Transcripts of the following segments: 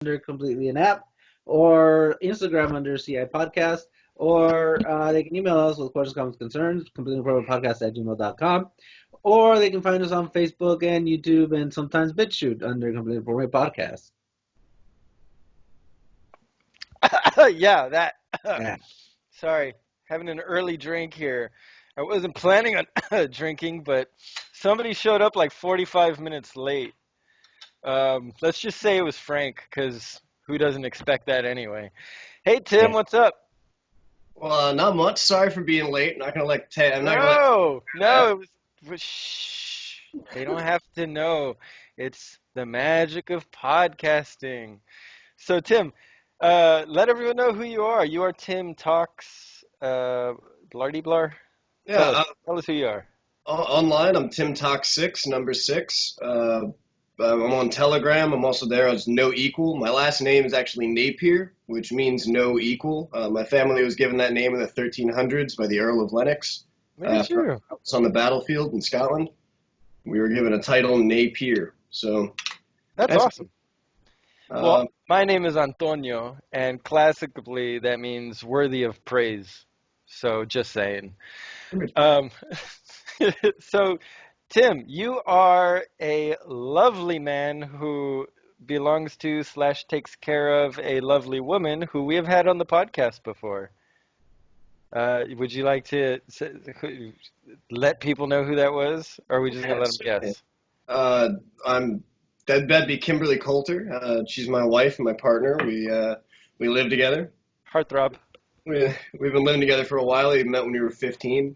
under Completely an App, or Instagram under CI Podcast, or they can email us with questions, comments, concerns, completelyinformatedpodcast@gmail.com, or they can find us on Facebook and YouTube and sometimes BitChute under Completely Informative Podcast. Yeah, that. Yeah. Sorry, having an early drink here. I wasn't planning on drinking, but somebody showed up like 45 minutes late. Let's just say it was Frank, because who doesn't expect that anyway? Hey, Tim, Yeah. what's up? Well, not much. Sorry for being late. Not gonna let I'm not gonna let No, that. no, shh. They don't have to know. It's the magic of podcasting. So, Tim, let everyone know who you are. You are Tim Talks, Blardy Blar. Yeah, Tell us who you are. online I'm Tim Talk 6, number 6. I'm on Telegram. I'm also there as No Equal. My last name is actually Napier, which means no equal. My family was given that name in the 1300s by the Earl of Lennox. Look at For you. us on the battlefield in Scotland, we were given a title Napier. So That's that's awesome. Well, uh, my name is Antonio, and classically that means worthy of praise. So, just saying. Um, so, Tim, you are a lovely man who belongs to slash takes care of a lovely woman who we have had on the podcast before. Would you like to let people know who that was, or are we just gonna let them certainly. guess? Uh, I'm that'd be Kimberly Coulter. She's my wife and my partner. We live together. Heartthrob. We've been living together for a while. We met when we were 15.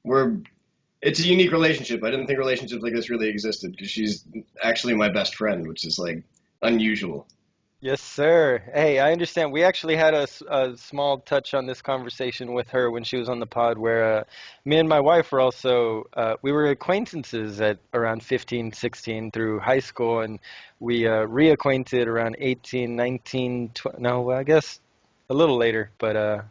We're It's a unique relationship. I didn't think relationships like this really existed because she's actually my best friend, which is like unusual. Yes, sir. Hey, I understand. We actually had a small touch on this conversation with her when she was on the pod, where me and my wife were also we were acquaintances at around 15, 16 through high school, and we reacquainted around 18, 19, no, I guess a little later, but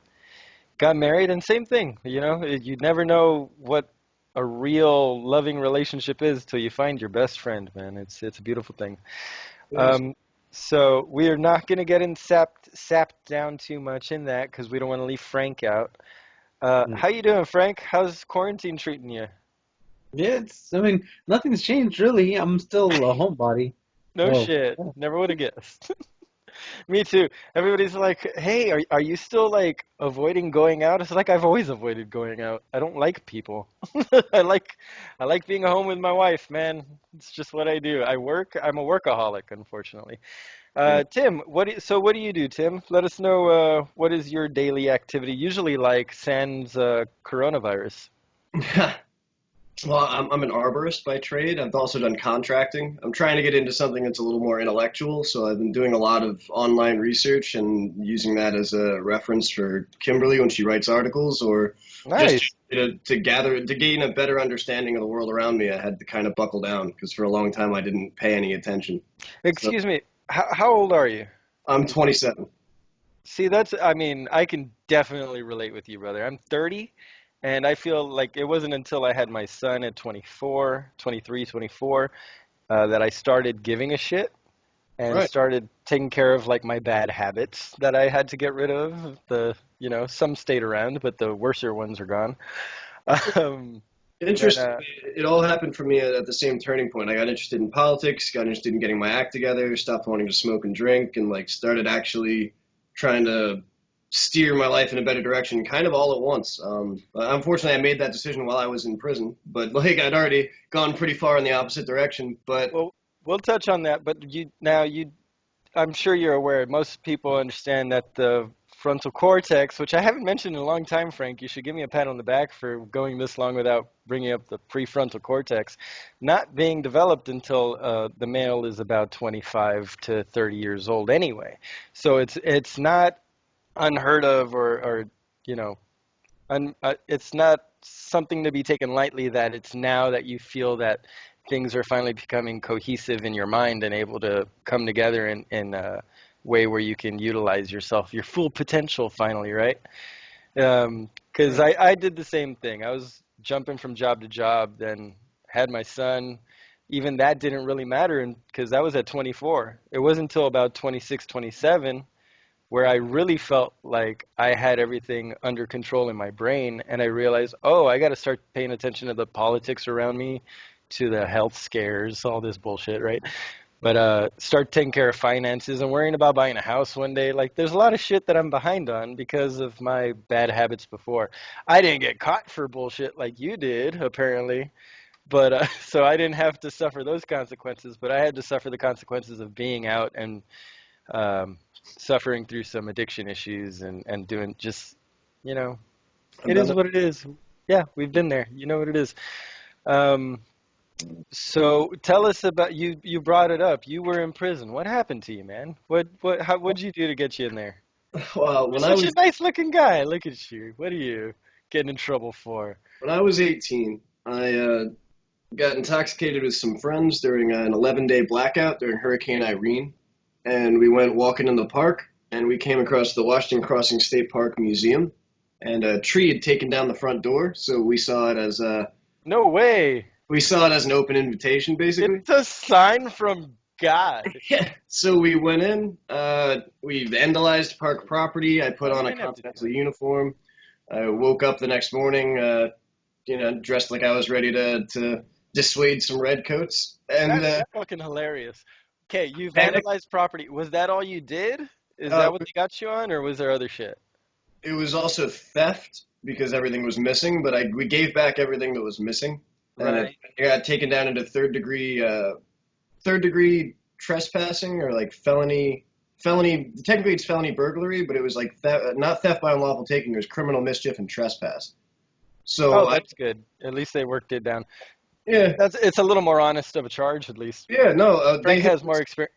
got married, and same thing. You never know what a real loving relationship is till you find your best friend, man. It's a beautiful thing. Yes. Um, so we are not going to get sapped down too much in that because we don't want to leave Frank out. Yeah. How you doing, Frank? How's quarantine treating you? Yeah, I mean, nothing's changed really. I'm still a homebody. No So, shit. yeah. Never would have guessed. Me too. Everybody's like, "Hey, are you still like avoiding going out?" It's like I've always avoided going out. I don't like people. I like I like being home with my wife, man. It's just what I do. I work. I'm a workaholic, unfortunately. Tim, what do you do, Tim? Let us know what is your daily activity usually like sans coronavirus. Well, I'm an arborist by trade. I've also done contracting. I'm trying to get into something that's a little more intellectual, so I've been doing a lot of online research and using that as a reference for Kimberly when she writes articles, or just Nice. to gain a better understanding of the world around me. I had to kind of buckle down because for a long time I didn't pay any attention. So Excuse me. How old are you? I'm 27. See, I mean, I can definitely relate with you, brother. I'm 30, and I feel like it wasn't until I had my son at 24, 23, 24, that I started giving a shit and Right. started taking care of like my bad habits that I had to get rid of. Some stayed around, but the worser ones are gone. Um, then, Interesting. It all happened for me at the same turning point. I got interested in politics, got interested in getting my act together, stopped wanting to smoke and drink, and like started actually trying to steer my life in a better direction, kind of all at once. Unfortunately, I made that decision while I was in prison, but like I'd already gone pretty far in the opposite direction. But well, we'll touch on that, but I'm sure you're aware, most people understand that the frontal cortex, which I haven't mentioned in a long time, Frank, you should give me a pat on the back for going this long without bringing up the prefrontal cortex, not being developed until the male is about 25 to 30 years old anyway. So it's not unheard of or you know, it's not something to be taken lightly that it's now that you feel that things are finally becoming cohesive in your mind and able to come together in a way where you can utilize yourself, your full potential finally, right? Because I did the same thing. I was jumping from job to job, then had my son, even that didn't really matter because that was at 24. It wasn't until about 26, 27 where I really felt like I had everything under control in my brain, and I realized, oh, I got to start paying attention to the politics around me, to the health scares, all this bullshit, right? But start taking care of finances and worrying about buying a house one day. Like, there's a lot of shit that I'm behind on because of my bad habits before. I didn't get caught for bullshit like you did, apparently. But so I didn't have to suffer those consequences, but I had to suffer the consequences of being out and um, suffering through some addiction issues and doing just, you know, I've it done is it. what it is. Yeah, we've been there. You know what it is. Um, so tell us about you. You brought it up. You were in prison. What happened to you, man? What'd you do to get you in there? Well, You're such a nice looking guy. Look at you. What are you getting in trouble for? when I was 18, I got intoxicated with some friends during an 11-day blackout during Hurricane Irene, and we went walking in the park, and we came across the Washington Crossing State Park Museum, and a tree had taken down the front door, so No way. we saw it as an open invitation, basically. It's a sign from God. Yeah. So we went in, we vandalized park property. I put Oh, on you a didn't have to do Continental that. uniform. I woke up the next morning, dressed like I was ready to dissuade some redcoats. And That's fucking hilarious. Okay, you and vandalized property. Was that all you did? Is uh, that what they got you on, or was there other shit? it was also theft because everything was missing, but we gave back everything that was missing, and Right. it got taken down into third degree trespassing or like felony. Technically, it's felony burglary, but it was like not theft by unlawful taking. It was criminal mischief and trespass. Oh, So that's good. At least they worked it down. yeah, It's a little more honest of a charge, at least. yeah, no, they Frank hit. has more experience.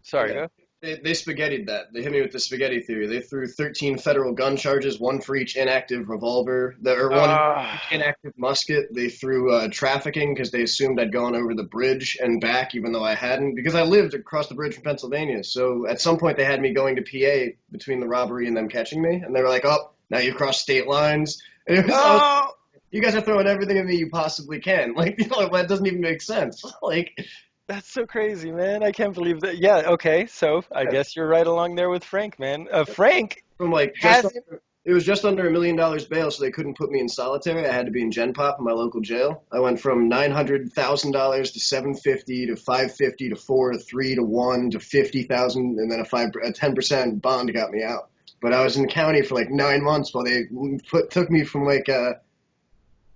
Sorry, Yeah, go. they spaghettied that. They hit me with the spaghetti theory. They threw 13 federal gun charges, one for each inactive revolver, or one for each Ah, inactive musket. They threw trafficking because they assumed I'd gone over the bridge and back, even though I hadn't, because I lived across the bridge from Pennsylvania. So at some point they had me going to PA between the robbery and them catching me, and they were like, "Oh, now you've crossed state lines." And I was, no, you guys are throwing everything at me you possibly can. Like, that doesn't even make sense. Like, that's so crazy, man. I can't believe that. Yeah, okay, so I guess you're right along there with Frank, man. Frank from like hasn't. it was just under $1 million bail, so they couldn't put me in solitary. I had to be in Gen Pop in my local jail. I went from $900,000 to 750 to 550 to 4 to 3 to 1 to 50,000, and then a 10% bond got me out. But I was in county for like 9 months while they took me from like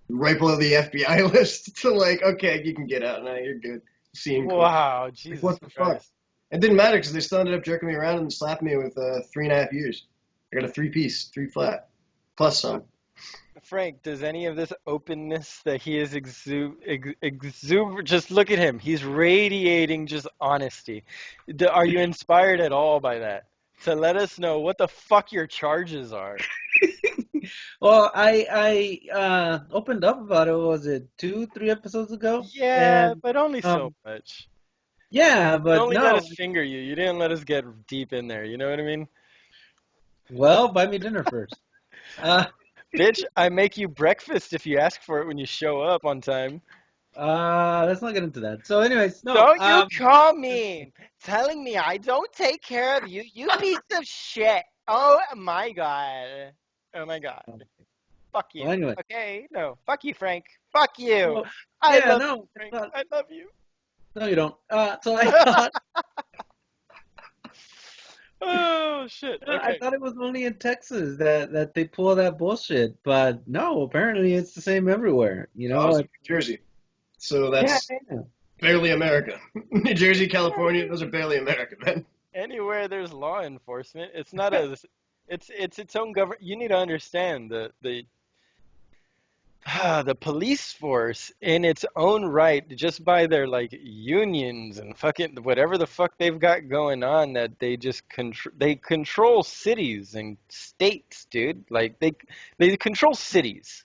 right below the FBI list to like, okay, you can get out now. You're good. Seeing court. Wow, Like, Jesus what the fuck? Christ. It didn't matter because they still ended up jerking me around and slapping me with 3.5 years. I got a 3-piece, 3 flat, plus some. Frank, does any of this openness that he is just look at him. He's radiating just honesty. Are you inspired at all by that? To let us know what the fuck your charges are. Well, I opened up about it. What was it 2, 3 episodes ago? Yeah, And but only so um, much. yeah, You but only let no. us finger you. You didn't let us get deep in there. You know what I mean? Well, buy me dinner first. Uh, Bitch, I make you breakfast if you ask for it when you show up on time. let's not get into that. So, anyways, no. Don't you call me telling me I don't take care of you, you piece of shit. Oh my god. Oh my god. Fuck Well, you. anyway. Okay? No. Fuck you, Frank. Fuck you. Well, I yeah, love you, no, it's Frank. not. I love you. No, you don't. So I thought, Oh shit. I Okay. thought it was only in Texas that they pull that bullshit, but no, apparently it's the same everywhere. You I know? was in New Jersey, so Yeah, that's yeah. barely America. New Jersey, California, those are barely America, man. Anywhere there's law enforcement, it's not a it's its own government. You need to understand the police force in its own right, just by their like unions and fucking whatever the fuck they've got going on, that they control cities and states, dude. Like they control cities.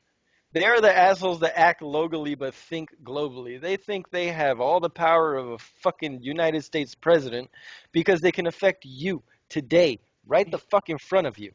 They are the assholes that act locally but think globally. They think they have all the power of a fucking United States president because they can affect you today, right the fuck in front of you.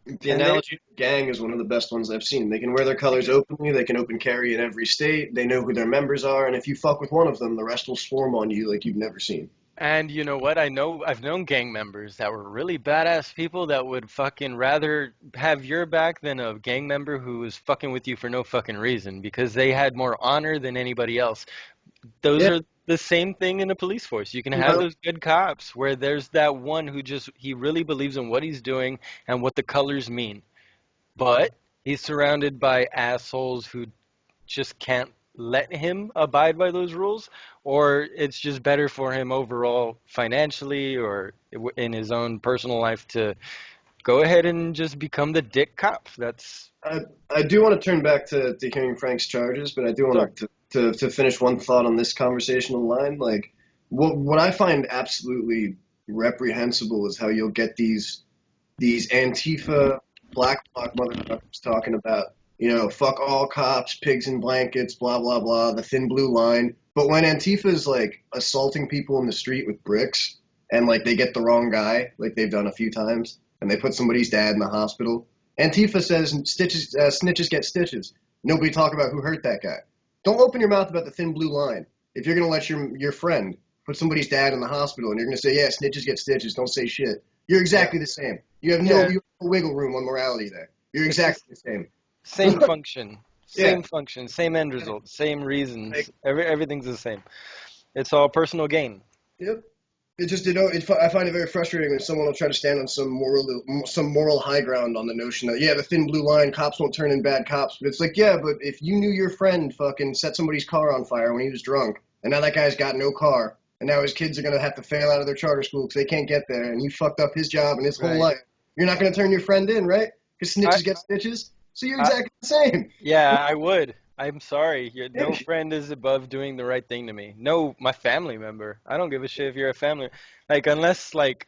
The And they, analogy of gang is one of the best ones I've seen. They can wear their colors openly. They can open carry in every state. They know who their members are, and if you fuck with one of them, the rest will swarm on you like you've never seen. And you know what? I've known gang members that were really badass people that would fucking rather have your back than a gang member who was fucking with you for no fucking reason because they had more honor than anybody else. Those Yeah. are the same thing in the police force. You can have No, those good cops where there's that one who just he really believes in what he's doing and what the colors mean. But he's surrounded by assholes who just can't let him abide by those rules, or it's just better for him overall financially or in his own personal life to go ahead and just become the dick cop. That's I, I do want to turn back to hearing Frank's charges, but I do sorry. want to finish one thought on this conversational line. Like, what I find absolutely reprehensible is how you'll get these Antifa black bloc motherfuckers talking about, fuck all cops, pigs in blankets, blah blah blah, the thin blue line. But when Antifa is like assaulting people in the street with bricks, and like they get the wrong guy, like they've done a few times, and they put somebody's dad in the hospital, Antifa says stitches, snitches get stitches. Nobody talk about who hurt that guy. Don't open your mouth about the thin blue line. If you're gonna let your friend put somebody's dad in the hospital and you're gonna say, yeah, snitches get stitches, don't say shit. You're Yeah. exactly the same. You have Yeah. no wiggle room on morality there. You're It's the exactly the same. same function. Yeah. Same function, same end result, same reasons. Like, Everything's the same. It's all personal gain. yep. It just I find it very frustrating when someone will try to stand on some moral high ground on the notion that the thin blue line, cops won't turn in bad cops. But it's like, yeah, but if you knew your friend fucking set somebody's car on fire when he was drunk, and now that guy's got no car, and now his kids are gonna have to fail out of their charter school because they can't get there, and you fucked up his job and his whole Right. life, you're not gonna turn your friend in, right? Because I, snitches get stitches. So you're I, exactly the same. yeah, I would. I'm sorry. No friend is above doing the right thing to me. No, my family member. I don't give a shit if you're a family. Like, unless, like,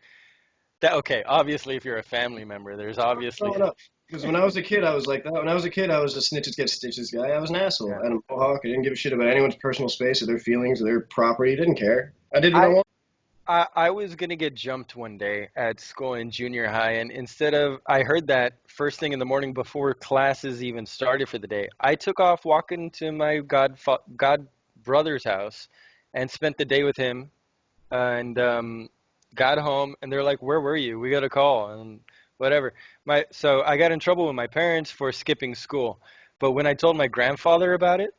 that, okay, obviously, if you're a family member, there's obviously, Growing up. Because when I was a kid, I was like that. When I was a kid, I was a snitches get stitches guy. I was an asshole. yeah. I had a mohawk. I didn't give a shit about anyone's personal space or their feelings or their property. I didn't care. I did what I I, wanted. I was gonna get jumped one day at school in junior high, and instead of, I heard that first thing in the morning before classes even started for the day. I took off walking to my god brother's house and spent the day with him, and got home, and they're like, "Where were you? We got a call," and whatever. So I got in trouble with my parents for skipping school, but when I told my grandfather about it,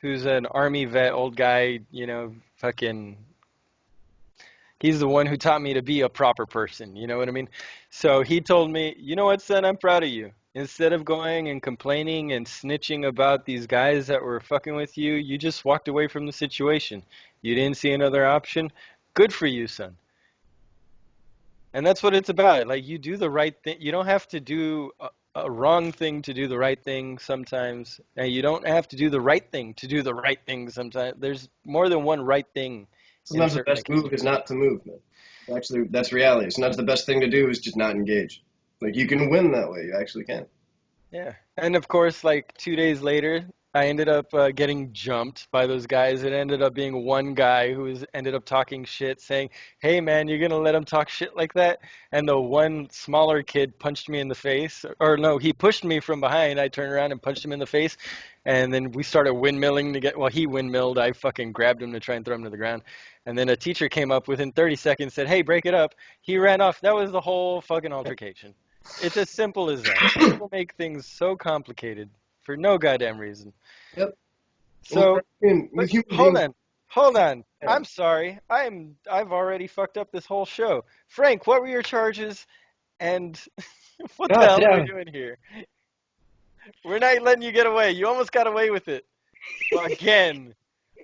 who's an army vet, old guy, fucking he's the one who taught me to be a proper person. You know what I mean? So he told me, you know what, son, I'm proud of you. Instead of going and complaining and snitching about these guys that were fucking with you, you just walked away from the situation. You didn't see another option. Good for you, son. And that's what it's about. Like, you do the right thing. You don't have to do a wrong thing to do the right thing sometimes. And you don't have to do the right thing to do the right thing sometimes. There's more than one right thing in Sometimes the certain best move is occasions. not to move, man. Actually, that's reality. Sometimes the best thing to do is just not engage. Like you can win that way. You actually can. Yeah. And of course, like 2 days later, I ended up getting jumped by those guys. It ended up being one guy who ended up talking shit, saying, "Hey, man, you're gonna let him talk shit like that?" And the one smaller kid punched me in the face, or no, he pushed me from behind. I turned around and punched him in the face, and then we started windmilling to get. Well, he windmilled. I fucking grabbed him to try and throw him to the ground. And then a teacher came up within 30 seconds, said, "Hey, break it up." He ran off. That was the whole fucking altercation. It's as simple as that. People make things so complicated for no goddamn reason. Yep. Well, So, I mean, but with human hold beings, on, hold on. yeah. I'm sorry. I've already fucked up this whole show. Frank, what were your charges? And what the God hell are we damn. doing here? We're not letting you get away. You almost got away with it. Well, again,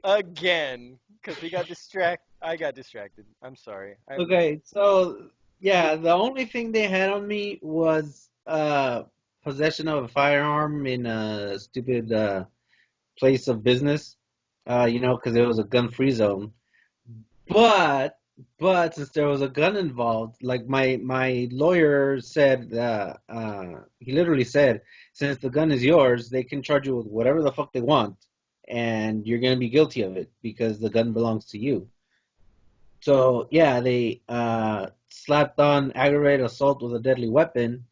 because we got distracted. I got distracted. I'm sorry. Okay, so yeah, the only thing they had on me was possession of a firearm in a stupid place of business. Because it was a gun-free zone. But since there was a gun involved, like my lawyer said, he literally said, since the gun is yours, they can charge you with whatever the fuck they want, and you're gonna be guilty of it because the gun belongs to you. So yeah, they slapped on aggravated assault with a deadly weapon,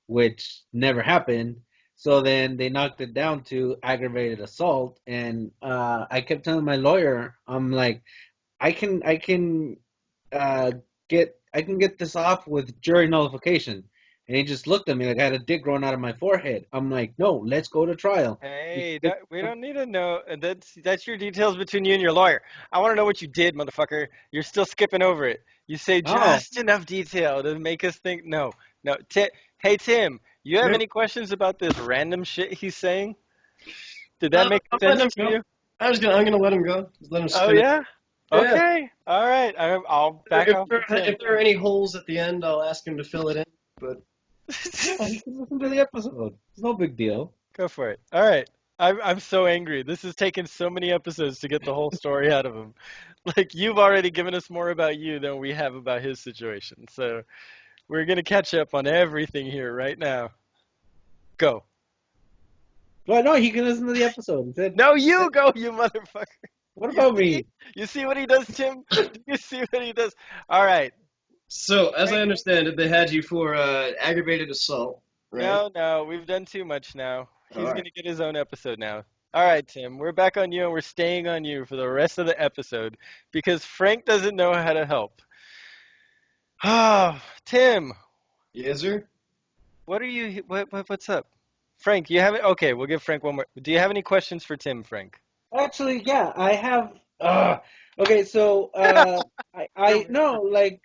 which never happened. So then they knocked it down to aggravated assault, and I kept telling my lawyer, I'm like, I can uh, I can get this off with jury nullification. And he just looked at me like I had a dick growing out of my forehead. I'm like, no, let's go to trial. Hey, we don't need to know. That's your details between you and your lawyer. I want to know what you did, motherfucker. You're still skipping over it. You say Oh, just enough detail to make us think. No, no. Hey, Tim, you have Yep. any questions about this random shit he's saying? Did that No, make I'm letting sense him to go. you? I'm gonna let him go. Just let him Oh spin it. yeah. Yeah. Okay. All right. I'll back If off there, with Tim. if there are any holes at the end, I'll ask him to fill it in. But yeah, you can listen to the episode. It's no big deal. Go for it. All right. I'm so angry. This has taken so many episodes to get the whole story out of him. Like you've already given us more about you than we have about his situation. So we're gonna catch up on everything here right now. Go. Well, no, he can listen to the episode. He said, No, you go, you motherfucker. what You about see? me? You see what he does, Tim? You see what he does? All right. so, as I Frank. understand it, they had you for aggravated assault, right? No, no, we've done too much now. All He's right. gonna get his own episode now. All right, Tim, we're back on you and we're staying on you for the rest of the episode because Frank doesn't know how to help. Ah, Tim, Yes, sir. what are you? What's up, Frank? You have it? Okay, we'll give Frank one more. Do you have any questions for Tim, Frank? Actually, yeah, I have. Okay, so I You're no, like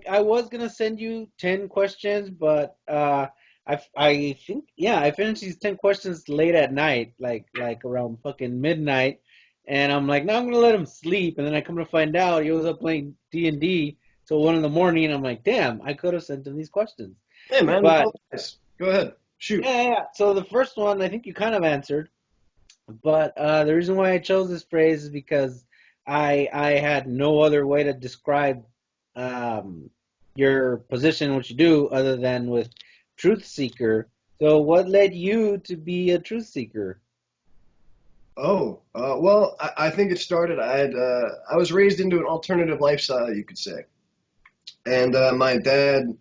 I was gonna send you 10 questions, but I think yeah, I finished these 10 questions late at night, like around fucking midnight, and I'm like, no, I'm gonna let him sleep, and then I come to find out he was up playing D&D till 1 in the morning. I'm like, damn, I could have sent him these questions, Hey, man. but Roll dice. Go ahead. Shoot. yeah, yeah. So the first one, I think you kind of answered. But the reason why I chose this phrase is because I had no other way to describe um, your position, what you do, other than with truth seeker. So what led you to be a truth seeker? Oh, well, I think it started. I was raised into an alternative lifestyle, you could say, and my dad,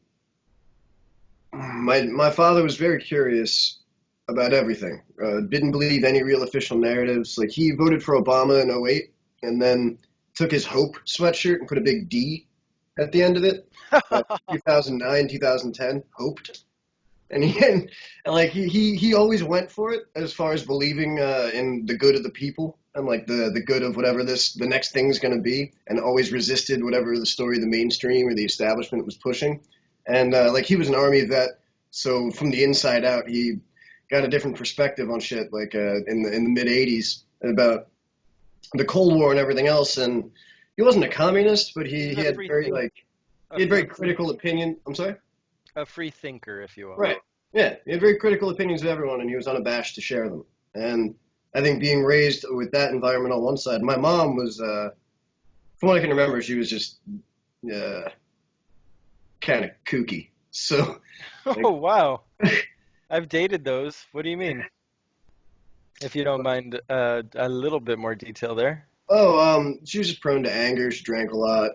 my father was very curious about everything. Didn't believe any real official narratives. Like he voted for Obama in '08, and then took his Hope sweatshirt and put a big D at the end of it. 2009, 2010, hoped. And he always went for it as far as believing in the good of the people and like the good of whatever the next thing's going to be, and always resisted whatever the story the mainstream or the establishment was pushing. And like he was an army vet, so from the inside out, he got a different perspective on shit. Like in the mid '80s about the Cold War and everything else. And he wasn't a communist, but He's he a had free very thinker, like a he had very free, critical opinion. I'm sorry. a free thinker, if you will. Right. Yeah, he had very critical opinions of everyone, and he was unabashed to share them. And I think being raised with that environment on one side, my mom was, from what I can remember, she was just kind of kooky. So, like, Oh wow, I've dated those. What do you mean? If you don't mind a little bit more detail there. she was just prone to anger. She drank a lot,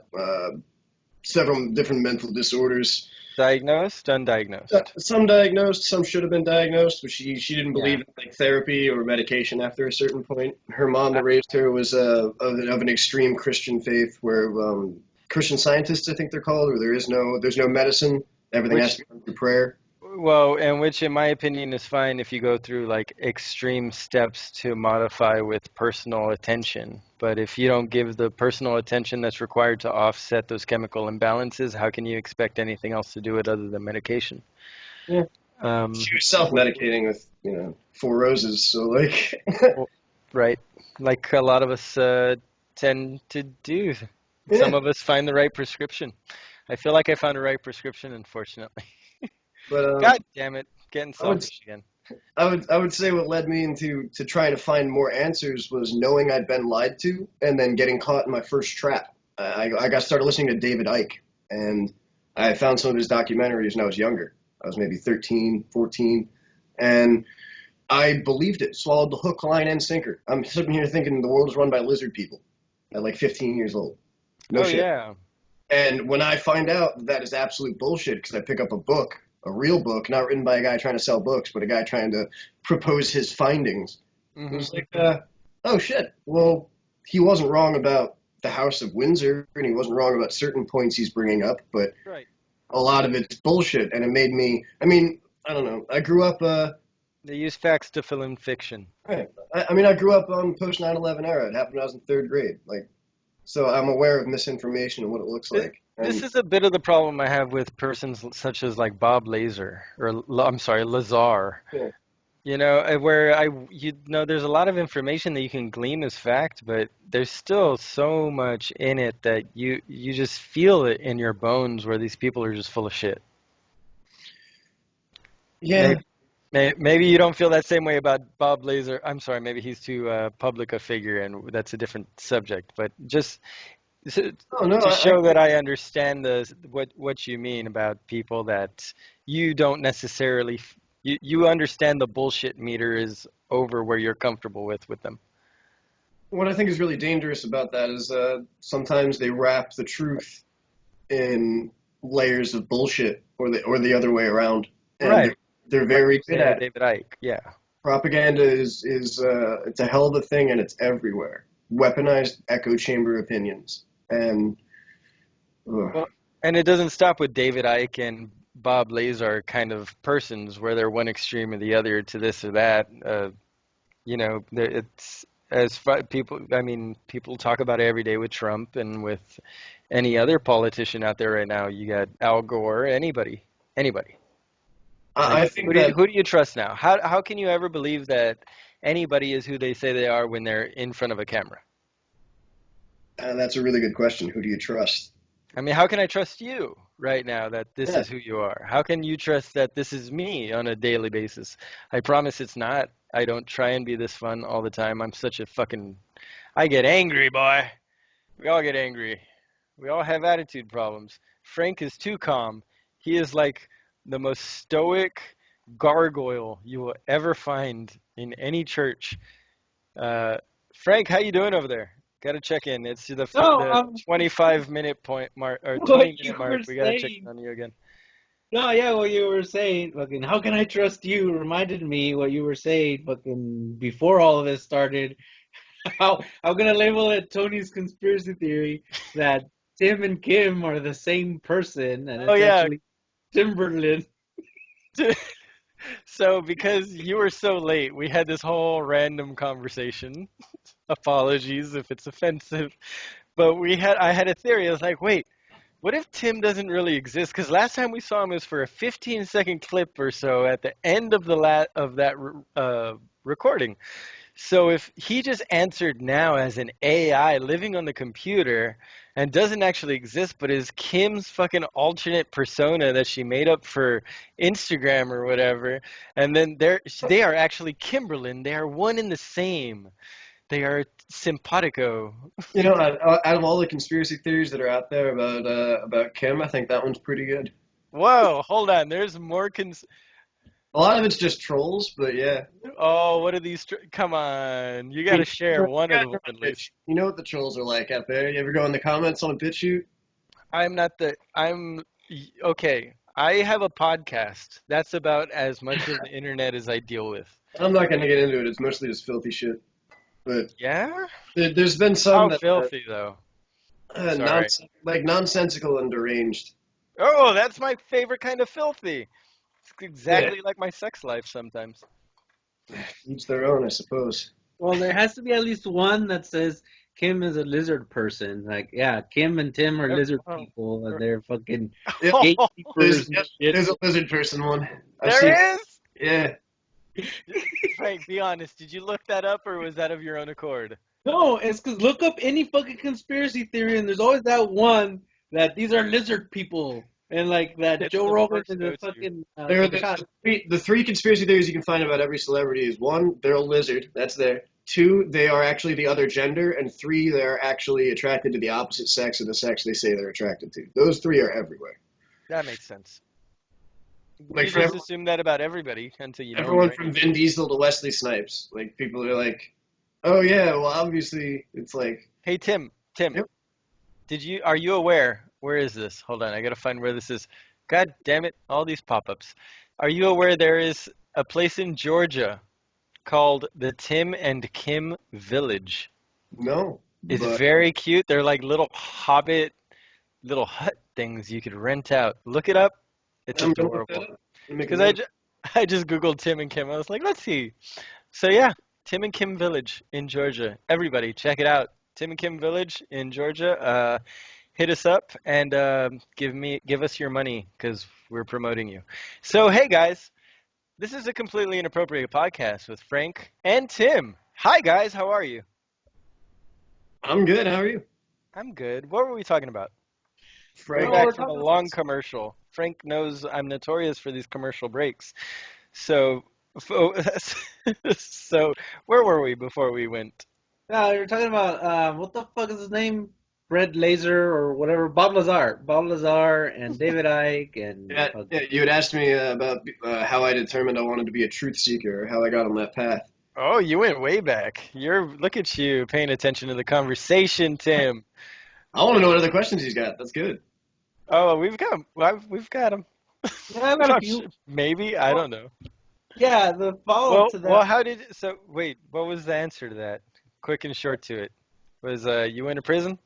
several different mental disorders. Diagnosed, undiagnosed. Some diagnosed, some should have been diagnosed, but she didn't Yeah. believe in like therapy or medication after a certain point. Her mom I, that raised her was of an extreme Christian faith, where Christian scientists, I think they're called, where there's no medicine, everything has which, to be done through prayer. well, and which in my opinion is fine if you go through like extreme steps to modify with personal attention. But if you don't give the personal attention that's required to offset those chemical imbalances, how can you expect anything else to do it other than medication? Yeah, Um, she was self-medicating with four roses, so like well, right. Like a lot of us tend to do. yeah. Some of us find the right prescription. I feel like I found the right prescription, unfortunately. But God damn it, getting I would selfish again. I would say what led me into to trying to find more answers was knowing I'd been lied to and then getting caught in my first trap. I got started listening to David Icke, and I found some of his documentaries when I was younger. I was maybe 13, 14, and I believed it, swallowed the hook, line, and sinker. I'm sitting here thinking the world is run by lizard people at like 15 years old. No Oh shit. yeah. And when I find out that is absolute bullshit, because I pick up a book a real book, not written by a guy trying to sell books, but a guy trying to propose his findings. It was like, oh shit. Well, he wasn't wrong about the House of Windsor, and he wasn't wrong about certain points he's bringing up, but Right. a lot of it's bullshit, and it made me. I mean, I don't know. I grew up. They use facts to fill in fiction. Right. I mean, I grew up on post 9/11 era. It happened when I was in third grade. Like, so I'm aware of misinformation and what it looks like. This And is a bit of the problem I have with persons such as like Bob Lazar, or I'm sorry, Lazar. yeah. You know, there's a lot of information that you can glean as fact, but there's still so much in it that you just feel it in your bones where these people are just full of shit. Yeah. Maybe you don't feel that same way about Bob Lazar. I'm sorry, maybe he's too public a figure, and that's a different subject. But just Oh no. to show that I understand what you mean about people that you don't necessarily you understand the bullshit meter is over where you're comfortable with them. What I think is really dangerous about that is sometimes they wrap the truth in layers of bullshit, or the other way around. And Right. they're very good at it. David Icke. Yeah. Propaganda is it's a hell of a thing, and it's everywhere. Weaponized echo chamber opinions, and ugh. Well, and it doesn't stop with David Icke and Bob Lazar kind of persons where they're one extreme or the other to this or that. It's people. I mean, people talk about it every day with Trump and with any other politician out there right now. You got Al Gore, anybody. I think that Who do you trust now? How can you ever believe that anybody is who they say they are when they're in front of a camera? that's a really good question. Who do you trust? I mean, how can I trust you right now that this Yeah. is who you are? How can you trust that this is me on a daily basis? I promise it's not. I don't try and be this fun all the time. I'm such a fucking. I get angry, boy. We all get angry. We all have attitude problems. Frank is too calm. He is like the most stoic gargoyle you will ever find in any church. Frank, how you doing over there? Got to check in. It's the No, 25-minute point mark or what 20-minute you mark. were We got to check saying. in on you again. No, yeah, what you were saying, fucking, how can I trust you? Reminded me what you were saying, fucking, before all of this started. How I'm gonna label it Tony's conspiracy theory that Tim and Kim are the same person, and Oh it's yeah. actually Timberland. So because you were so late, we had this whole random conversation. Apologies if it's offensive, but I had a theory. I was like, wait, what if Tim doesn't really exist? Because last time we saw him was for a 15-second clip or so at the end of that recording. So if he just answered now as an AI living on the computer and doesn't actually exist, but is Kim's fucking alternate persona that she made up for Instagram or whatever, and then they are actually Kimberlyn. They are one and the same. They are simpatico. You know, out of all the conspiracy theories that are out there about Kim, I think that one's pretty good. Whoa, hold on. There's more A lot of it's just trolls, but yeah. Oh, what are these? Come on, you got to share one of them at least. You know what the trolls are like out there. You ever go in the comments on a BitChute? Okay. I have a podcast. That's about as much of the internet as I deal with. I'm not going to get into it. It's mostly just filthy shit. But Yeah? there's been some How that filthy, though? Sorry. like nonsensical and deranged. Oh, that's my favorite kind of filthy. It's exactly like my sex life sometimes. Each their own, I suppose. Well, there has to be at least one that says Kim is a lizard person. Like, yeah, Kim and Tim are lizard people, and they're fucking Yep. gatekeepers. There's a lizard person one. There is? Yeah. Frank, be honest. Did you look that up, or was that of your own accord? No, it's because look up any fucking conspiracy theory, and there's always that one that these are lizard people, and like that It's Joe the Rogan first and the go-to. fucking. There are the three conspiracy theories you can find about every celebrity is one, they're a lizard. That's there. Two, they are actually the other gender. And three, they're actually attracted to the opposite sex of the sex they say they're attracted to. Those three are everywhere. That makes sense. Like You for just assume that about everybody until you know. everyone them, from right? Vin Diesel to Wesley Snipes. Like people are like, oh yeah, well obviously it's like. Hey, Tim. Yep. Are you aware? Where is this? Hold on, I gotta find where this is. God damn it, all these pop-ups. Are you aware there is a place in Georgia called the Tim and Kim Village? No, It's but very cute. They're like little hobbit, little hut things you could rent out. Look it up. It's I'm gonna look that adorable. up and make a Because note. I just Googled Tim and Kim. I was like, let's see. So yeah, Tim and Kim Village in Georgia. Everybody, check it out. Tim and Kim Village in Georgia. Hit us up and give us your money because we're promoting you. So hey guys, this is a completely inappropriate podcast with Frank and Tim. Hi guys, how are you? I'm good. How are you, I'm good. What were we talking about? Way Frank? Oh, we're back from a talking long commercial. Frank knows I'm notorious for these commercial breaks. So, fo- so where were we before we went? Yeah, you're talking about what the fuck is his name? Brett Laser or whatever. Bob Lazar and David Ike and Yeah, yeah, you had asked me about how I determined I wanted to be a truth seeker, or how I got on that path. Oh, you went way back. Look at you paying attention to the conversation, Tim. I want to know what other questions he's got. That's good. Oh, we've got him. yeah, I've got a I'm few. maybe I Well, don't know. yeah, the follow up to that. How did so? Wait, what was the answer to that? Quick and short to it. Was you went to prison?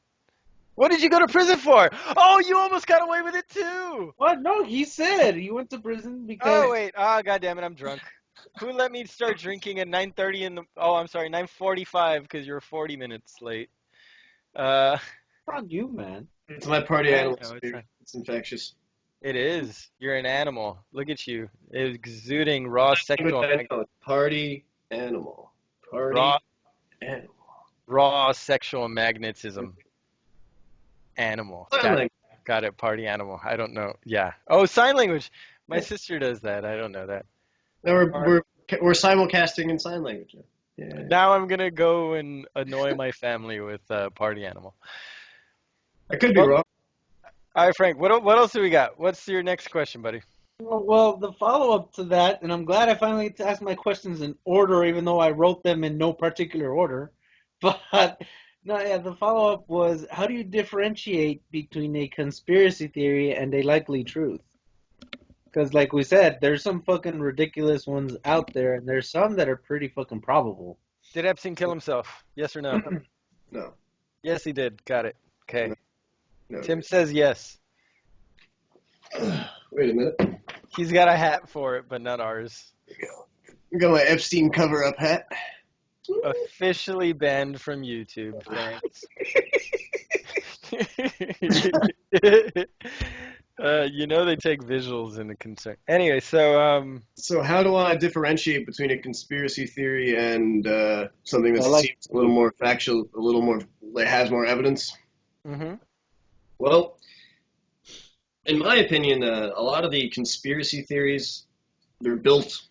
What did you go to prison for? Oh, you almost got away with it too. What? No, he said he went to prison Oh because wait, god damn it, I'm drunk. Who let me start drinking at 9:30 in the? Oh, I'm sorry, 9:45 because you're 40 minutes late. Uh, fuck you, man. It's my party I animal know spirit. It's infectious. it is. You're an animal. Look at you, exuding raw sexual, Party animal. Party raw, animal. raw sexual magnetism. Animal. Sign Got it. language. Got it. Party animal. I don't know. Yeah. Oh, sign language. My Yeah. sister does that. I don't know that. Now Or- we're simulcasting in sign language. Yeah. Now I'm gonna go and annoy my family with party animal. I could be Well, wrong. all right, Frank. What else do we got? What's your next question, buddy? Well, the follow up to that, and I'm glad I finally get to ask my questions in order, even though I wrote them in no particular order. But no, yeah, the follow up was how do you differentiate between a conspiracy theory and a likely truth? Because, like we said, there's some fucking ridiculous ones out there, and there's some that are pretty fucking probable. Did Epstein kill himself? Yes or no? No. Yes, he did. Got it. Okay. No. Tim says yes. Wait a minute. He's got a hat for it, but not ours. I got my Epstein cover-up hat. Officially banned from YouTube. Thanks. You know they take visuals into concern. Anyway, so So how do I differentiate between a conspiracy theory and something that Well, like, seems a little more factual, a little more that has more evidence? mhm. Well, in my opinion, a lot of the conspiracy theories, they're built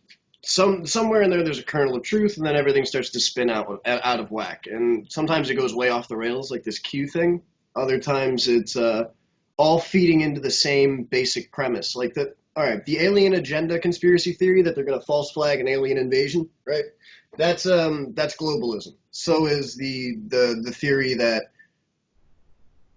somewhere in there. There's a kernel of truth, and then everything starts to spin out of whack. And sometimes it goes way off the rails, like this Q thing. Other times it's all feeding into the same basic premise, like the all right, the alien agenda conspiracy theory that they're going to false flag an alien invasion, right? That's globalism. So is the theory that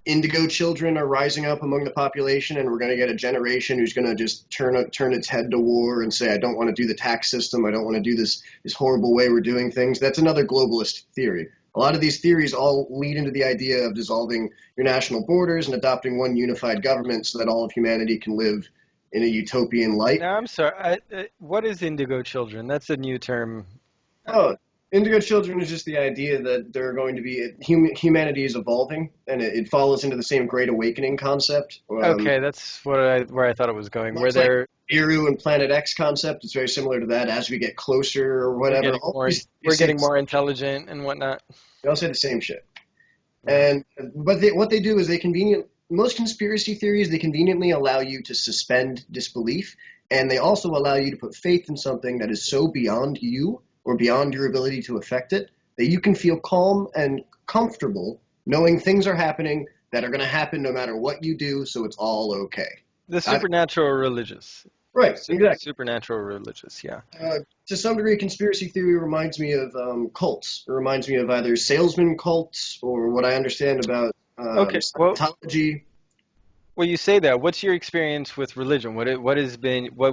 indigo children are rising up among the population, and we're going to get a generation who's going to just turn its head to war and say, I don't want to do the tax system, I don't want to do this horrible way we're doing things. That's another globalist theory. A lot of these theories all lead into the idea of dissolving your national borders and adopting one unified government so that all of humanity can live in a utopian light. Now I'm sorry. What is indigo children? That's a new term. Oh, indigo children is just the idea that there are going to be humanity is evolving, and it follows into the same Great Awakening concept. Okay, that's where I thought it was going. Where Looks like they're Iru and Planet X concept. It's very similar to that. As we get closer or whatever, we're getting more intelligent and whatnot. They all say the same shit. And what they do is most conspiracy theories, they conveniently allow you to suspend disbelief, and they also allow you to put faith in something that is so beyond you or beyond your ability to affect it that you can feel calm and comfortable knowing things are happening that are going to happen no matter what you do, so it's all okay. The supernatural religious. Right, exactly. Supernatural religious, yeah. To some degree, conspiracy theory reminds me of cults. It reminds me of either salesman cults or what I understand about Scientology. Well, you say that. What's your experience with religion? What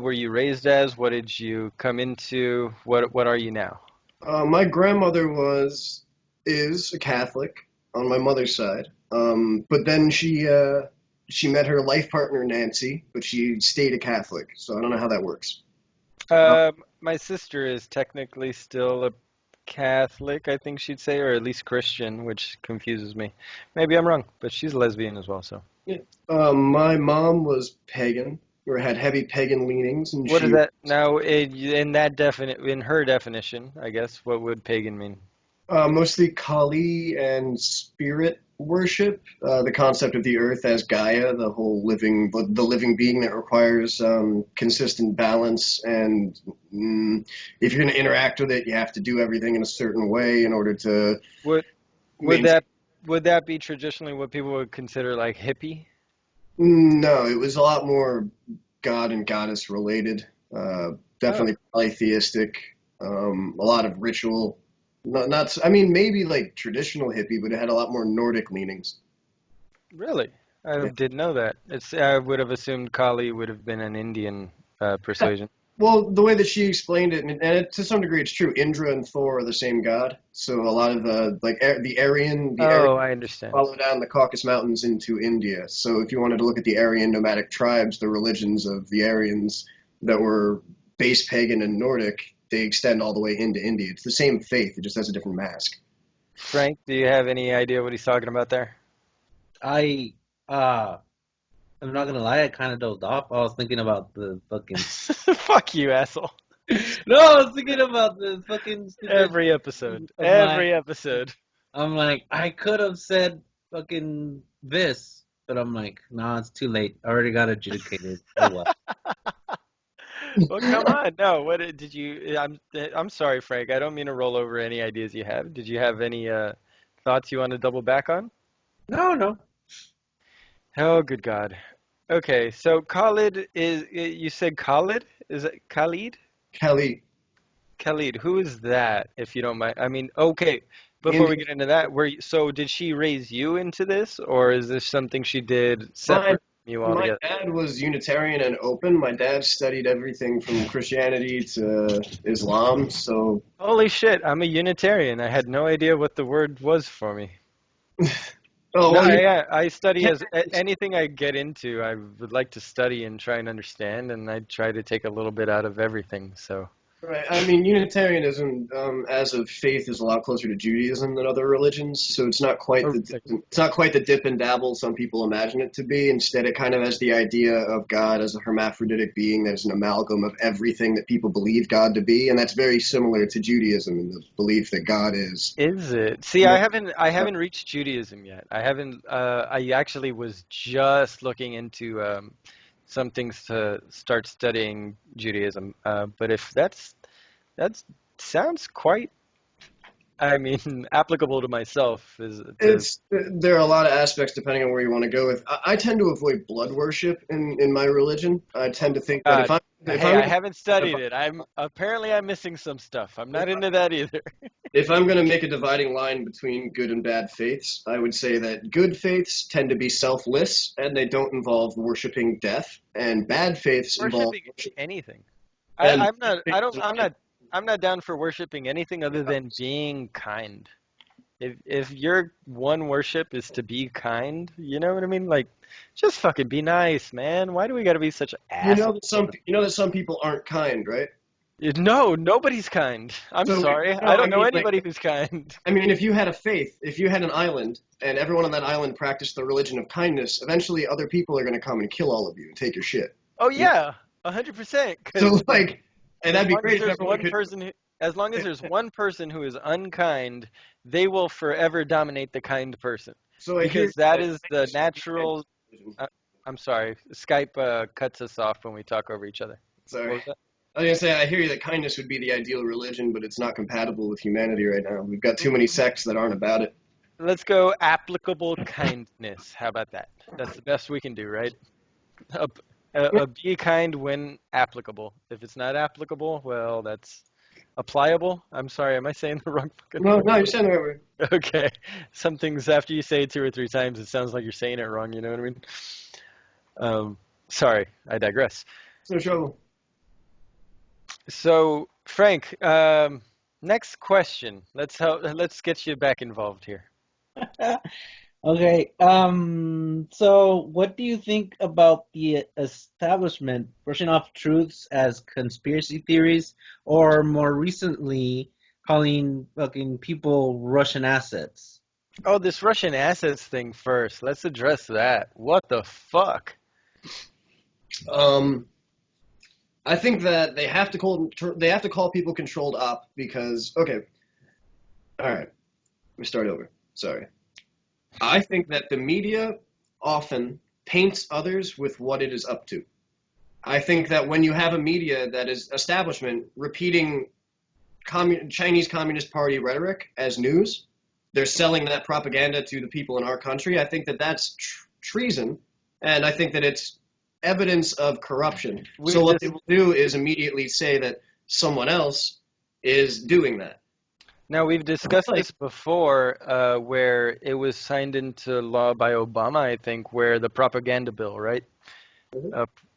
were you raised as? What did you come into? What are you now? My grandmother is a Catholic on my mother's side, but then she met her life partner Nancy, but she stayed a Catholic. So I don't know how that works. My sister is technically still a Catholic, I think she'd say, or at least Christian, which confuses me. Maybe I'm wrong, but she's lesbian as well, so. Yeah. My mom was pagan, or had heavy pagan leanings, and What is she that now in her definition, I guess, what would pagan mean? mostly Kali and spirit worship. The concept of the earth as Gaia, the living being that requires consistent balance, and if you're going to interact with it, you have to do everything in a certain way in order to Would would maintain. that be traditionally what people would consider like hippie? No, it was a lot more god and goddess related. Oh, Definitely polytheistic. A lot of ritual. Not. I mean, maybe like traditional hippie, but it had a lot more Nordic leanings. really? I Yeah. didn't know that. I would have assumed Kali would have been an Indian persuasion. Well, the way that she explained it, to some degree, it's true. Indra and Thor are the same god. So a lot of the Aryan Oh, I understand. follow down the Caucasus Mountains into India. So if you wanted to look at the Aryan nomadic tribes, the religions of the Aryans that were base pagan and Nordic, they extend all the way into India. It's the same faith, it just has a different mask. Frank, do you have any idea what he's talking about there? I uh I'm not gonna lie, I kind of dozed off. I was thinking about the fucking. Fuck you, asshole. No, I was thinking about the fucking stupid Every episode. of my. Every episode. I'm like, I could have said fucking this, but I'm like, nah, it's too late. I already got adjudicated. Oh well. Well, come on. No, did you? I'm sorry, Frank. I don't mean to roll over any ideas you have. Did you have any thoughts you want to double back on? No, no. Oh, good God. Okay, so Khalid is. You said Khalid? Is it Khalid? Kelly, Khalid. Who is that? If you don't mind. I mean, okay. Before India. we get into that, so did she raise you into this, or is this something she did My separate from you my altogether? dad was Unitarian and open. My dad studied everything from Christianity to Islam. So, Holy shit, I'm a Unitarian. I had no idea what the word was for me. oh No, well, you I study anything I get into, I would like to study and try and understand, and I try to take a little bit out of everything. So, right. I mean, Unitarianism, as a faith, is a lot closer to Judaism than other religions. So oh, it's not quite the dip and dabble some people imagine it to be. Instead, it kind of has the idea of God as a hermaphroditic being that is an amalgam of everything that people believe God to be, and that's very similar to Judaism and the belief that God is. is it? See, I haven't reached Judaism yet. I haven't. I actually was just looking into some things to start studying Judaism. But if that sounds quite, I mean, applicable to myself. There are a lot of aspects depending on where you want to go with. I tend to avoid blood worship in my religion. I tend to think that Uh, if hey, I'm I haven't studied it. I'm missing some stuff. I'm not into that either. if I'm going to make a dividing line between good and bad faiths, I would say that good faiths tend to be selfless and they don't involve worshiping death, and bad faiths involve Worshiping worship. anything. And I'm not. I don't. I'm not down for worshiping anything other than being kind. If your one worship is to be kind, you know what I mean? Like, just fucking be nice, man. Why do we gotta be such assholes? you know that some people aren't kind, right? No, nobody's kind. I'm So sorry. no, I I don't know mean like anybody who's kind. I mean, if you had a faith, if you had an island, and everyone on that island practiced the religion of kindness, eventually other people are going to come and kill all of you and take your shit. Oh You know? yeah, 100%. So, Because like, and as that'd be long as great if there's everyone one could. person as long as there's one person who is unkind, they will forever dominate the kind person. So I hear Because that that is the kindness would be the natural. religion. I'm sorry. Skype cuts us off when we talk over each other. What Sorry. was that? I was gonna say I hear you that kindness would be the ideal religion, but it's not compatible with humanity right now. We've got too many Mm, sects that aren't about it. Let's go applicable kindness. How about that? That's the best we can do, right? A, be kind when applicable. If it's not applicable, well, that's applicable. I'm sorry, am I saying the wrong fucking No, word? no, you're saying the right word. Okay. Some things after you say it two or three times, it sounds like you're saying it wrong. You know what I mean? Sorry, I digress. It's no trouble. So, Frank, next question. Let's get you back involved here. Okay. So what do you think about the establishment brushing off truths as conspiracy theories, or more recently calling fucking people Russian assets? Oh, this Russian assets thing first. Let's address that. What the fuck? Um, I think that they have to call people controlled op because okay, all right, let me start over. Sorry. I think that the media often paints others with what it is up to. I think that when you have a media that is establishment repeating Chinese Communist Party rhetoric as news, they're selling that propaganda to the people in our country. I think that that's treason, and I think that it's evidence of corruption. So what they will do is immediately say that someone else is doing that. Now, we've discussed this before, where it was signed into law by Obama, I think, where the propaganda bill, right?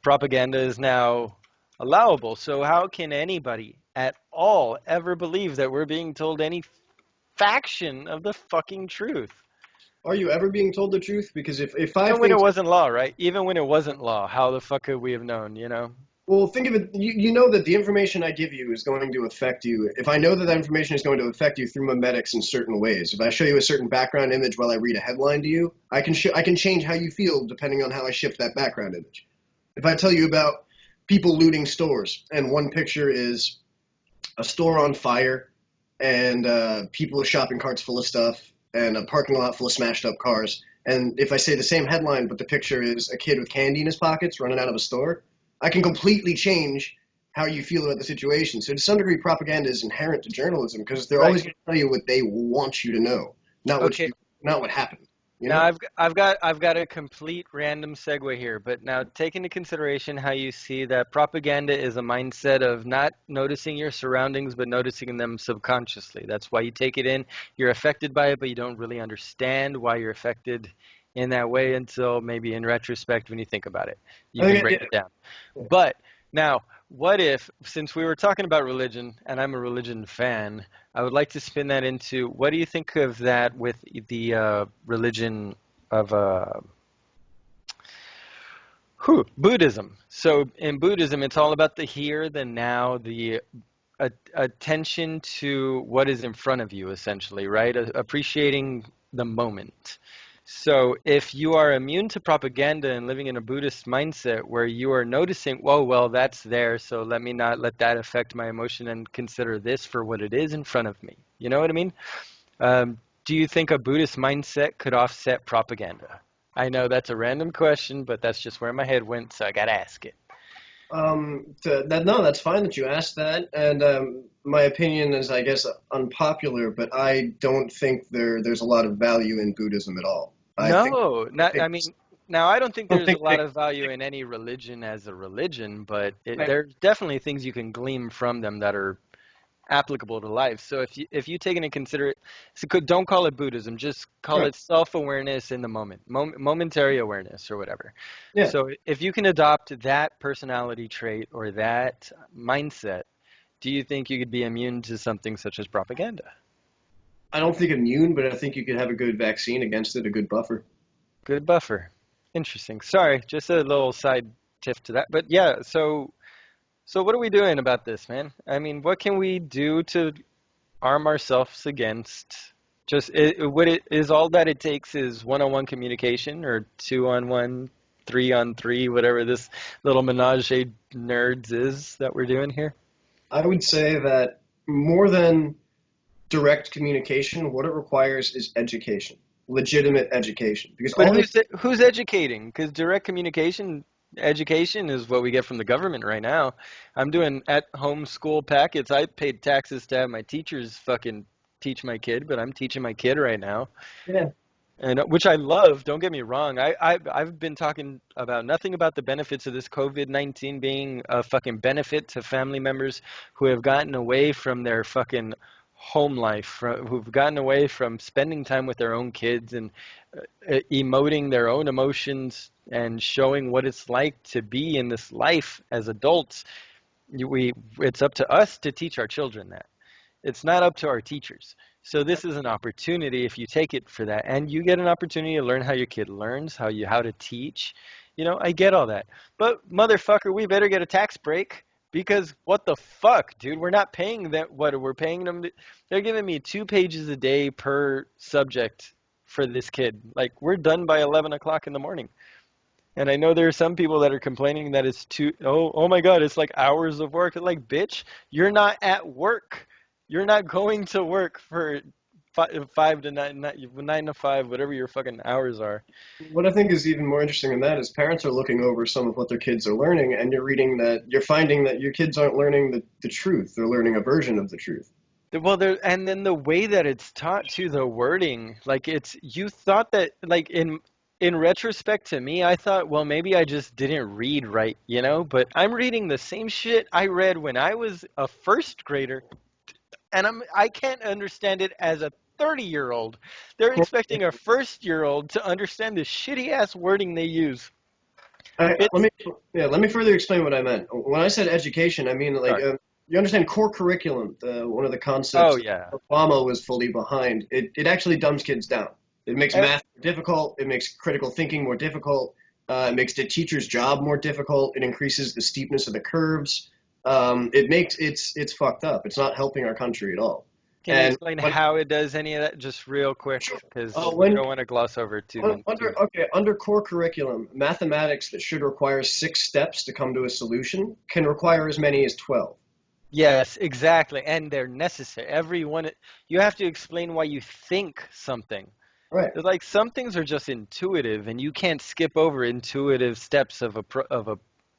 Propaganda is now allowable. So how can anybody at all ever believe that we're being told any faction of the fucking truth? Are you ever being told the truth? Because if five Even when it things, wasn't law, right? Even when it wasn't law, how the fuck could we have known, you know? well, think of it. You know that the information I give you is going to affect you. If I know that that information is going to affect you through memetics in certain ways, if I show you a certain background image while I read a headline to you, I can change how you feel depending on how I shift that background image. If I tell you about people looting stores and one picture is a store on fire and people with shopping carts full of stuff and a parking lot full of smashed up cars, and if I say the same headline but the picture is a kid with candy in his pockets running out of a store, I can completely change how you feel about the situation. So to some degree, propaganda is inherent to journalism because they're always going to tell you what they want you to know, not what happened. You Now know? I've got a complete random segue here, but now take into consideration how you see that propaganda is a mindset of not noticing your surroundings but noticing them subconsciously. That's why you take it in, you're affected by it, but you don't really understand why you're affected in that way until maybe in retrospect when you think about it. You can break it down. But now, what if, since we were talking about religion, and I'm a religion fan, I would like to spin that into what do you think of that with the religion of Buddhism? So in Buddhism, it's all about the here, the now, the attention to what is in front of you, essentially, right? Appreciating the moment. So if you are immune to propaganda and living in a Buddhist mindset where you are noticing, oh, well, that's there, so let me not let that affect my emotion and consider this for what it is in front of me. You know what I mean? Do you think a Buddhist mindset could offset propaganda? I know that's a random question, but that's just where my head went, so I got to ask it. No, that's fine that you asked that, and my opinion is, I guess, unpopular, but I don't think there's a lot of value in Buddhism at all. No, not, I mean, now I don't think I don't there's a think lot of value in any religion as a religion, but there's definitely things you can glean from them that are applicable to life. So if you take into consider so don't call it Buddhism, just call it self-awareness in the moment, momentary awareness or whatever. Yeah. So if you can adopt that personality trait or that mindset, do you think you could be immune to something such as propaganda? I don't think immune, but I think you could have a good vaccine against it, a good buffer. Good buffer. Interesting. Sorry, just a little side tip to that. But yeah, so what are we doing about this, man? I mean, what can we do to arm ourselves against just is all that it takes is one-on-one communication or two-on-one, three-on-three, whatever this little menage a nerds is that we're doing here? I would say that more than direct communication, what it requires is education, legitimate education. Because But all who's educating? Because direct communication education is what we get from the government right now. I'm doing at-home school packets. I paid taxes to have my teachers fucking teach my kid, but I'm teaching my kid right now. Yeah. And which I love. Don't get me wrong. I've been talking about nothing about the benefits of this COVID-19 being a fucking benefit to family members who have gotten away from their fucking home life, who've gotten away from spending time with their own kids and emoting their own emotions and showing what it's like to be in this life as adults. It's up to us to teach our children that. It's not up to our teachers. So this is an opportunity if you take it for that, and you get an opportunity to learn how your kid learns, how to teach. I get all that. But motherfucker, we better get a tax break because what the fuck, dude? We're not paying that what we're paying them. They're giving me 2 pages a day per subject for this kid. Like we're done by 11 o'clock in the morning. And I know there are some people that are complaining that it's oh my God, it's like hours of work. Like, bitch, you're not at work. You're not going to work for 5 to 9 to 5, whatever your fucking hours are. What I think is even more interesting than that is parents are looking over some of what their kids are learning, and you're finding that your kids aren't learning the truth. They're learning a version of the truth. Well, and then the way that it's taught to the wording, like you thought that, like in retrospect to me, I thought, well, maybe I just didn't read right, but I'm reading the same shit I read when I was a first grader, and I can't understand it as a 30-year-old. They're expecting a first-year-old to understand the shitty ass wording they use. Let me further explain what I meant. When I said education, I mean like you understand core curriculum. One of the concepts that Obama was fully behind. It actually dumbs kids down. It makes math more difficult. It makes critical thinking more difficult. It makes the teacher's job more difficult. It increases the steepness of the curves. It's fucked up. It's not helping our country at all. Can you explain how it does any of that just real quick? Because we don't want to gloss over it too much. Under core curriculum, mathematics that should require 6 steps to come to a solution can require as many as 12. Yes, exactly. And they're necessary. You have to explain why you think something. Right. Like some things are just intuitive, and you can't skip over intuitive steps of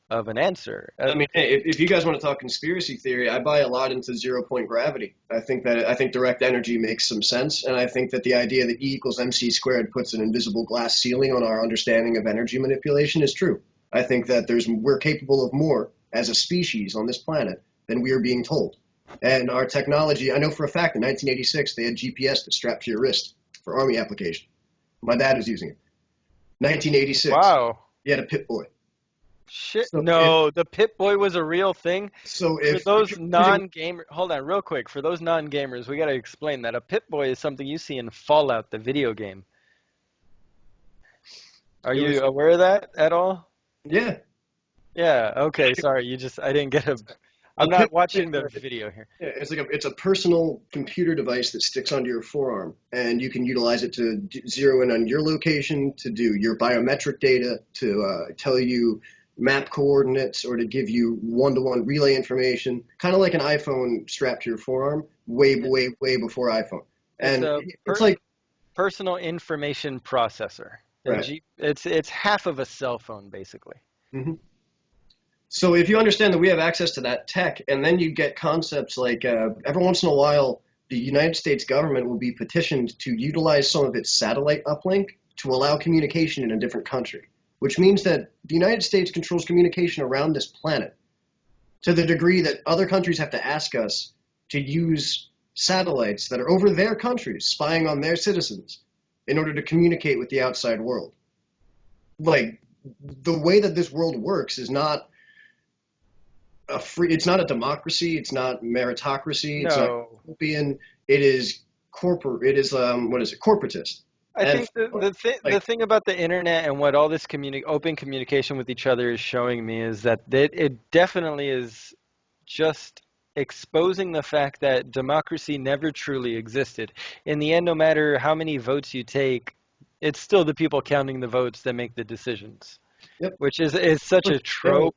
an answer. I mean, hey, if you guys want to talk conspiracy theory, I buy a lot into zero-point gravity. I think direct energy makes some sense, and I think that the idea that E equals mc squared puts an invisible glass ceiling on our understanding of energy manipulation is true. I think that we're capable of more as a species on this planet than we are being told. And our technology, I know for a fact in 1986 they had GPS that's strapped to your wrist for Army application. My dad was using it. 1986. Wow. He had a Pip-Boy. Shit. So the Pip-Boy was a real thing. So for those non-gamers, hold on real quick. For those non-gamers, we got to explain that a Pip-Boy is something you see in Fallout, the video game. Are you aware of that at all? Yeah. Yeah. Okay. Sorry. I didn't get I'm not watching the video here. Yeah, it's a personal computer device that sticks onto your forearm, and you can utilize it to zero in on your location, to do your biometric data, to tell you map coordinates, or to give you one-to-one relay information, kind of like an iPhone strapped to your forearm, way before iPhone. And it's like personal information processor. Right. It's half of a cell phone, basically. Mm-hmm. So if you understand that we have access to that tech, and then you get concepts like every once in a while, the United States government will be petitioned to utilize some of its satellite uplink to allow communication in a different country, which means that the United States controls communication around this planet to the degree that other countries have to ask us to use satellites that are over their countries, spying on their citizens, in order to communicate with the outside world. Like, the way that this world works is not it's not a democracy, it's not meritocracy, it's not utopian, it is corporatist. I think the thing about the internet and what all this open communication with each other is showing me is that it definitely is just exposing the fact that democracy never truly existed. In the end, no matter how many votes you take, it's still the people counting the votes that make the decisions. Yep. Which is such a trope.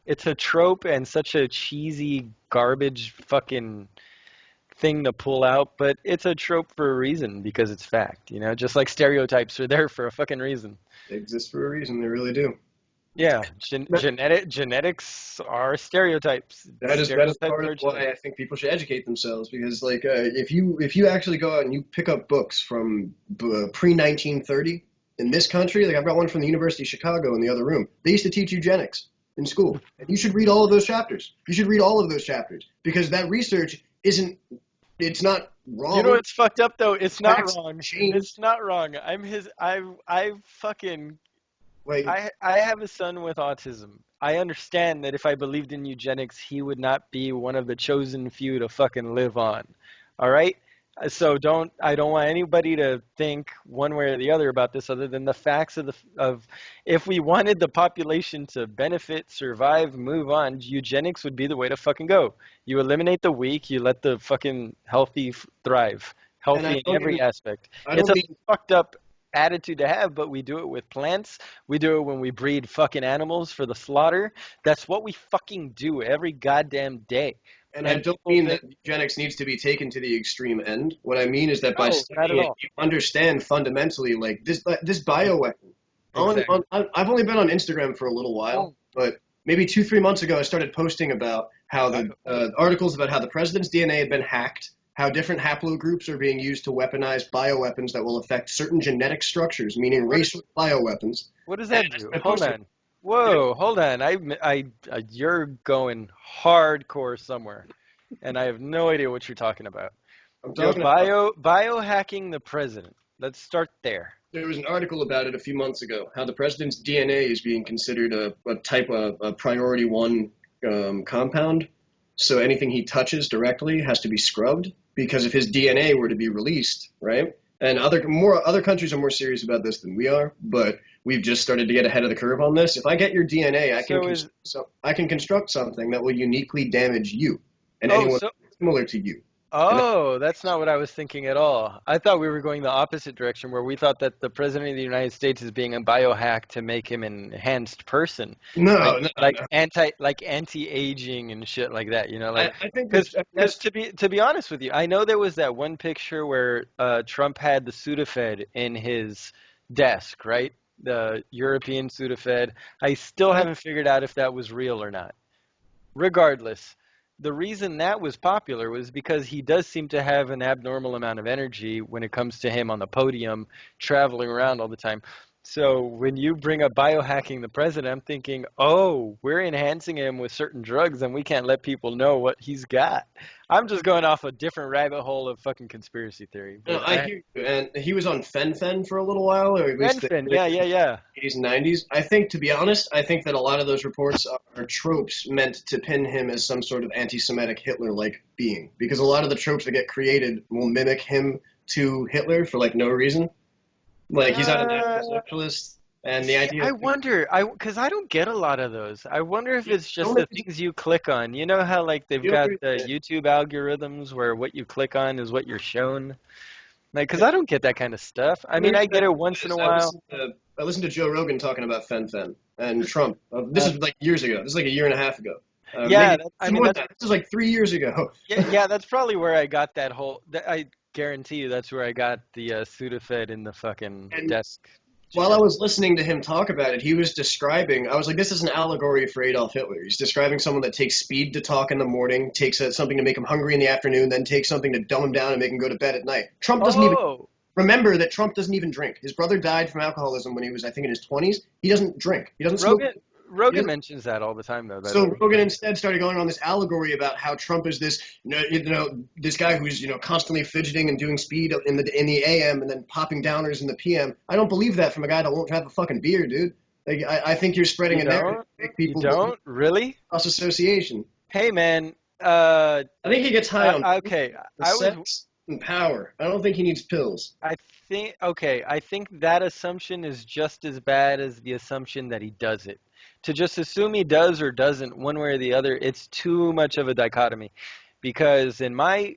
It's a trope and such a cheesy garbage fucking thing to pull out, but it's a trope for a reason because it's fact, just like stereotypes are there for a fucking reason. They exist for a reason, they really do. Yeah, genetics are stereotypes. That is part of why I think people should educate themselves, because like if you actually go out and you pick up books from pre-1930 in this country, like I've got one from the University of Chicago in the other room. They used to teach eugenics in school. And you should read all of those chapters. You should read all of those chapters, because that research isn't It's not wrong. You know what's fucked up though? It's not Facts wrong. change. It's not wrong. I fucking Like, I have a son with autism. I understand that if I believed in eugenics, he would not be one of the chosen few to fucking live on. All right? So I don't want anybody to think one way or the other about this other than the facts of if we wanted the population to benefit, survive, move on, eugenics would be the way to fucking go. You eliminate the weak, you let the fucking healthy thrive. and I Healthy in don't every even, aspect. I It's don't a mean, fucked up attitude to have, but we do it with plants. We do it when we breed fucking animals for the slaughter. That's what we fucking do every goddamn day. and I And don't people mean think, that eugenics needs to be taken to the extreme end. What I mean is that by no, not at studying it, all. you understand fundamentally, like this bioweapon. Exactly. I've only been on Instagram for a little while, but maybe 2-3 months ago, I started posting about how the articles about how the president's DNA had been hacked, how different haplogroups are being used to weaponize bioweapons that will affect certain genetic structures, meaning What, racial bioweapons. what does And that I do? started Hold posting. on. Whoa, hold on. You're going hardcore somewhere, and I have no idea what you're talking about. I'm You're talking about. biohacking the president. Let's start there. There was an article about it a few months ago, how the president's DNA is being considered a type of a priority one compound. So anything he touches directly has to be scrubbed because if his DNA were to be released, right? And other countries are more serious about this than we are, but we've just started to get ahead of the curve on this. If I get your DNA, So is I can construct something that will uniquely damage you and oh anyone so similar to you. And Oh, that's not what I was thinking at all. I thought we were going the opposite direction, where we thought that the president of the United States is being a biohack to make him an enhanced person, no, no, no. like anti-aging and shit like that. You know, like I think because that's to be honest with you, I know there was that one picture where Trump had the Sudafed in his desk, right? The European Sudafed. I still haven't figured out if that was real or not. Regardless, the reason that was popular was because he does seem to have an abnormal amount of energy when it comes to him on the podium, traveling around all the time. So when you bring up biohacking the president, I'm thinking, oh, we're enhancing him with certain drugs and we can't let people know what he's got. I'm just going off a different rabbit hole of fucking conspiracy theory. No, But I hear you. And he was on Fen for a little while, or at least the Renfin, yeah, yeah, yeah. 80s and 90s. I think, to be honest, I think that a lot of those reports are tropes meant to pin him as some sort of anti-Semitic Hitler-like being, because a lot of the tropes that get created will mimic him to Hitler for like no reason. Like he's not a Uh, national socialist, and the See, idea I of wonder, because I don't get a lot of those. I wonder if it's the just only the things you click on. You know how like they've the got only the YouTube algorithms where what you click on is what you're shown. Like, because I don't get that kind of stuff. I mean, I reason I get it know once in is a while. I listened to Joe Rogan talking about Fen and Trump. This Uh, is like years ago. This is like a year and a half ago. yeah, Maybe I mean more than that's that. This is like 3 years ago. yeah, that's probably where I got that whole. I guarantee you that's where I got the Sudafed in the fucking And desk while I chair. was listening to him talk about it, he was describing, I was like, this is an allegory for Adolf Hitler. He's describing someone that takes speed to talk in the morning, takes something to make him hungry in the afternoon, then takes something to dumb him down and make him go to bed at night. Trump doesn't even, Oh, remember that Trump doesn't even drink. His brother died from alcoholism when he was, I think, in his 20s. He doesn't drink. He doesn't smoke. Rogan He Rogan doesn't mentions that all the time though, by the So way. Rogan instead started going on this allegory about how Trump is this, this guy who's constantly fidgeting and doing speed in the AM and then popping downers in the PM. I don't believe that from a guy that won't have a fucking beer, dude. Like I think you're spreading You a narrative don't? to make You people believe don't really? cross association. Hey man, I think he gets high on okay, I was sex and power. I don't think he needs pills. I think okay, I think that assumption is just as bad as the assumption that he does it. To just assume he does or doesn't one way or the other, it's too much of a dichotomy. Because in my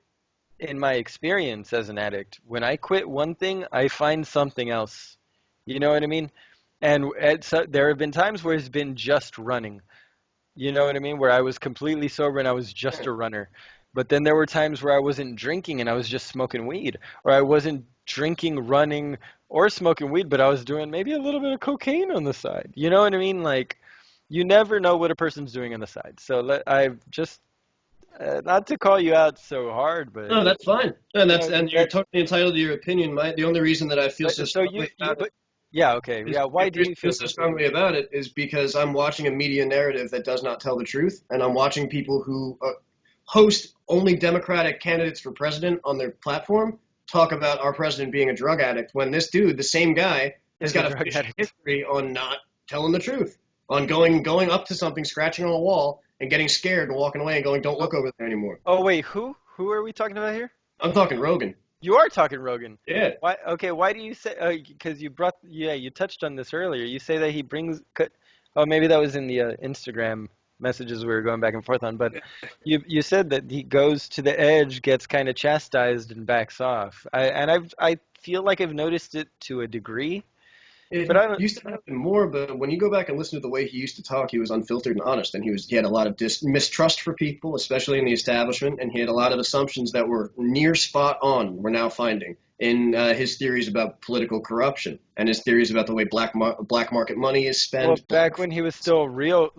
experience as an addict, when I quit one thing, I find something else. You know what I mean? And there have been times where it's been just running. You know what I mean? Where I was completely sober and I was just a runner. But then there were times where I wasn't drinking and I was just smoking weed. Or I wasn't drinking, running, or smoking weed, but I was doing maybe a little bit of cocaine on the side. You know what I mean? Like, you never know what a person's doing on the side. So I've just, not to call you out so hard, but, No, that's fine, and you know, and you're that, totally entitled to your opinion. The only reason that I feel so so strongly about it but, yeah, okay. is Yeah, the why do reason you I feel feel so so strongly? strongly about it is because I'm watching a media narrative that does not tell the truth, and I'm watching people who host only Democratic candidates for president on their platform talk about our president being a drug addict when this dude, the same guy, has Is a got a drug fishing addict. history on not telling the truth, on going up to something, scratching on a wall, and getting scared and walking away and going, don't Oh, look over there anymore. oh wait, who? Who are we talking about here? I'm talking Rogan. You are talking Rogan. Yeah. Why? Okay, why do you say? Because you brought, yeah, you touched on this earlier. You say that he brings. Oh, maybe that was in the Instagram messages we were going back and forth on. But you said that he goes to the edge, gets kind of chastised, and backs off. I feel like I've noticed it to a degree, but It I don't. used to happen more, but when you go back and listen to the way he used to talk, he was unfiltered and honest, and he had a lot of mistrust for people, especially in the establishment, and he had a lot of assumptions that were near spot on. We're now finding in his theories about political corruption and his theories about the way black market money is Well, spent. back when he was still real,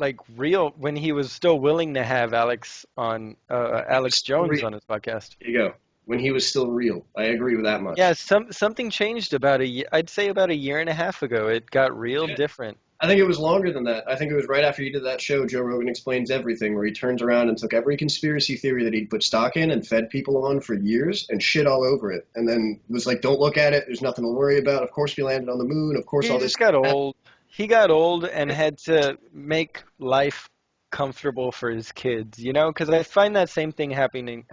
when he was still willing to have Alex Jones on his podcast. There you go. When he was still real, I agree with that much. Yeah, something changed about I'd say about a year and a half ago. It got real Yeah. different. I think it was longer than that. I think it was right after he did that show, Joe Rogan Explains Everything, where he turns around and took every conspiracy theory that he'd put stock in and fed people on for years and shit all over it. And then was like, don't look at it. There's nothing to worry about. Of course we landed on the moon. Of course He all this. just got old. He got old and had to make life comfortable for his kids, because I find that same thing happening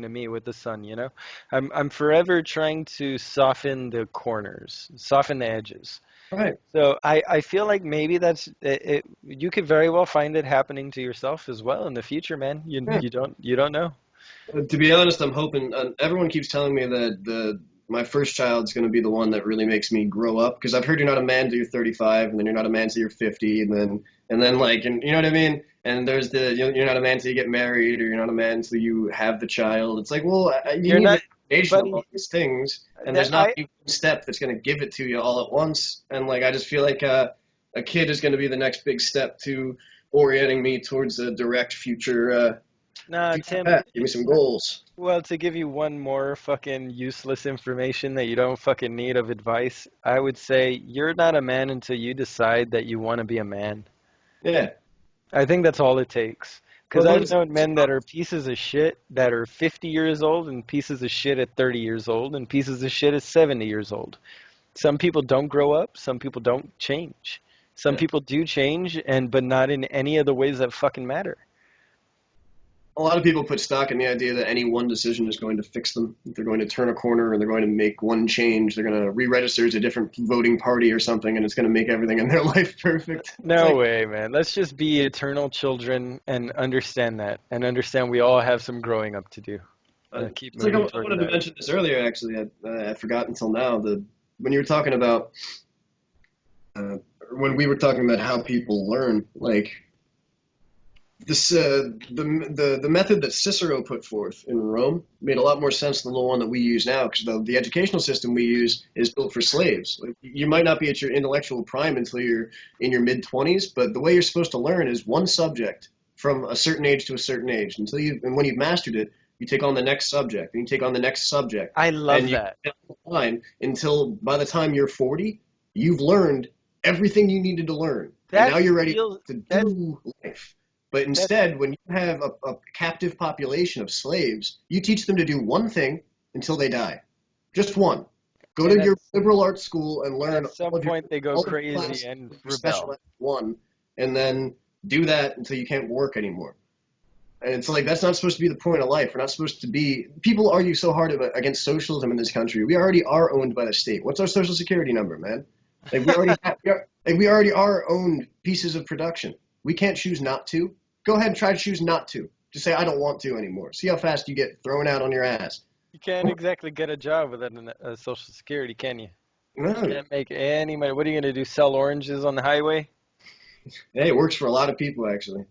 to me with the son, I'm forever trying to soften the corners, soften the edges. Right. So I feel like maybe that's it. You could very well find it happening to yourself as well in the future, man. Yeah. You don't know. To be honest, I'm hoping. Everyone keeps telling me that my first child's going to be the one that really makes me grow up, because I've heard you're not a man till you're 35, and then you're not a man till you're 50, and then like, and you know what I mean. And there's you're not a man till you get married, or you're not a man till you have the child. It's like, well, you You're need not, the foundation of buddy. all these things, and That there's not a step that's going to give it to you all at once. And like, I just feel like a kid is going to be the next big step to orienting me towards a direct future. Nah, Tim. Path. Give me some goals. Well, to give you one more fucking useless information that you don't fucking need of advice, I would say you're not a man until you decide that you want to be a man. Yeah. I think that's all it takes. Because Well, I've known men that are pieces of shit that are 50 years old, and pieces of shit at 30 years old, and pieces of shit at 70 years old. Some people don't grow up. Some people don't change. Some Yeah. people do change, but not in any of the ways that fucking matter. A lot of people put stock in the idea that any one decision is going to fix them. If they're going to turn a corner and they're going to make one change, they're going to re-register as a different voting party or something, and it's going to make everything in their life perfect. No way, man. Let's just be eternal children and understand that, and understand we all have some growing up to do. Keep It's like moving I toward wanted to that. mention this earlier, actually. I forgot until now. When you were talking about when we were talking about how people learn, like this, the method that Cicero put forth in Rome made a lot more sense than the one that we use now, because the educational system we use is built for slaves. Like, you might not be at your intellectual prime until you're in your mid-20s, but the way you're supposed to learn is one subject from a certain age to a certain age. And when you've mastered it, you take on the next subject, and you take on the next subject. I love and you that. get on the line until by the time you're 40, you've learned everything you needed to learn. And now you're ready to do life. But instead, when you have a captive population of slaves, you teach them to do one thing until they die. Just one. Go to your liberal arts school and learn. At some point, they go crazy and rebel. One, and then do that until you can't work anymore. And it's like, that's not supposed to be the point of life. We're not supposed to be. People argue so hard against socialism in this country. We already are owned by the state. What's our social security number, man? Like, we already are owned pieces of production. We can't choose not to. Go ahead and try to choose not to. Just say, I don't want to anymore. See how fast you get thrown out on your ass. You can't exactly get a job without a social security, can you? No. You can't make any money. What are you going to do, sell oranges on the highway? Hey, it works for a lot of people, actually.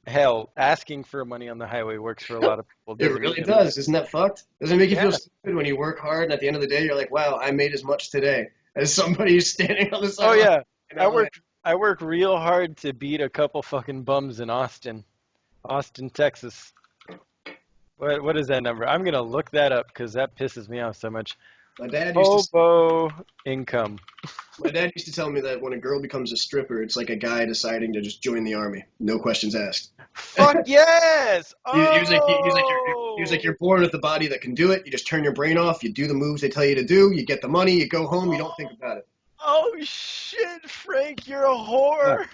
Hell, asking for money on the highway works for a lot of people. It really does. Isn't that fucked? Doesn't it make you feel stupid when you work hard and at the end of the day you're like, wow, I made as much today as somebody who's standing on the side? Oh, yeah. I work real hard to beat a couple fucking bums in Austin, Texas. What is that number? I'm going to look that up because that pisses me off so much. My dad used to Hobo income. My dad used to tell me that when a girl becomes a stripper, it's like a guy deciding to just join the army, no questions asked. Fuck yes! He was like, you're born with a body that can do it. You just turn your brain off. You do the moves they tell you to do. You get the money. You go home. You don't think about it. Oh shit, Frank, you're a whore.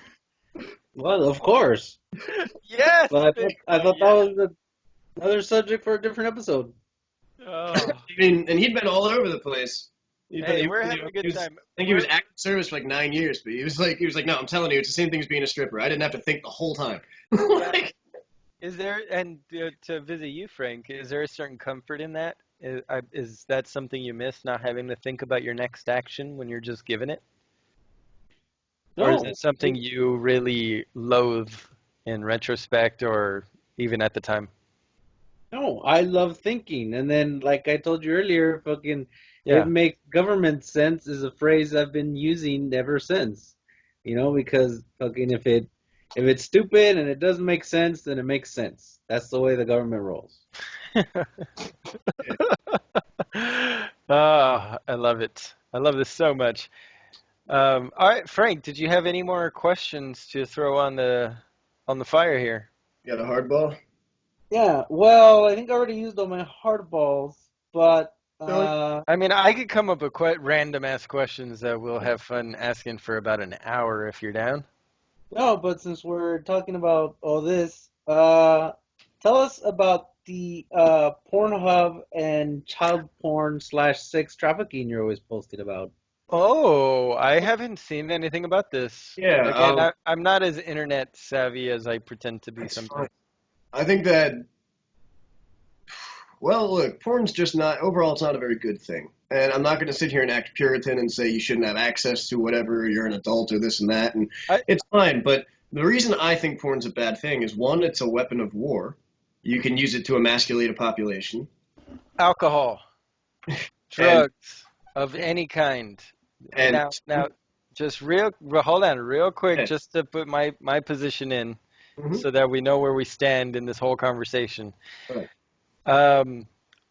Well, of course. Yes. But Frank, I thought that was another subject for a different episode. Oh. I mean, and he'd been all over the place. Hey, we're having a good time. I think he was active service for like 9 years, but he was like, no, I'm telling you, it's the same thing as being a stripper. I didn't have to think the whole time. Like, Is there, and to visit you, Frank, is there a certain comfort in that? Is that something you miss, not having to think about your next action when you're just given it? Or is No, it something you really loathe in retrospect or even at the time? no, I love thinking. And then, like I told you earlier, fucking, Yeah. it makes government sense is a phrase I've been using ever since. You know, because fucking if it's stupid and it doesn't make sense, then it makes sense. That's the way the government rolls. Ah, I love it. I love this so much. All right, Frank, did you have any more questions to throw on the fire here? you got a hardball? Yeah, well, I think I already used all my hardballs, but I mean, I could come up with quite random ass questions that we'll have fun asking for about an hour if you're down. no, but since we're talking about all this, tell us about the Pornhub and child porn / sex trafficking you're always posting about. Oh, I haven't seen anything about this. Yeah, Again, I'm not as internet savvy as I pretend to be that's sometimes. fine. I think that, well, look, porn's just not, overall, it's not a very good thing. And I'm not going to sit here and act Puritan and say you shouldn't have access to whatever, you're an adult or this and that. And I, it's fine. But the reason I think porn's a bad thing is, one, it's a weapon of war. You can use it to emasculate a population. alcohol, And, drugs of any kind. and Now, just hold on, real quick, yeah. just to put my position in, Mhm. so that we know where we stand in this whole conversation. Right.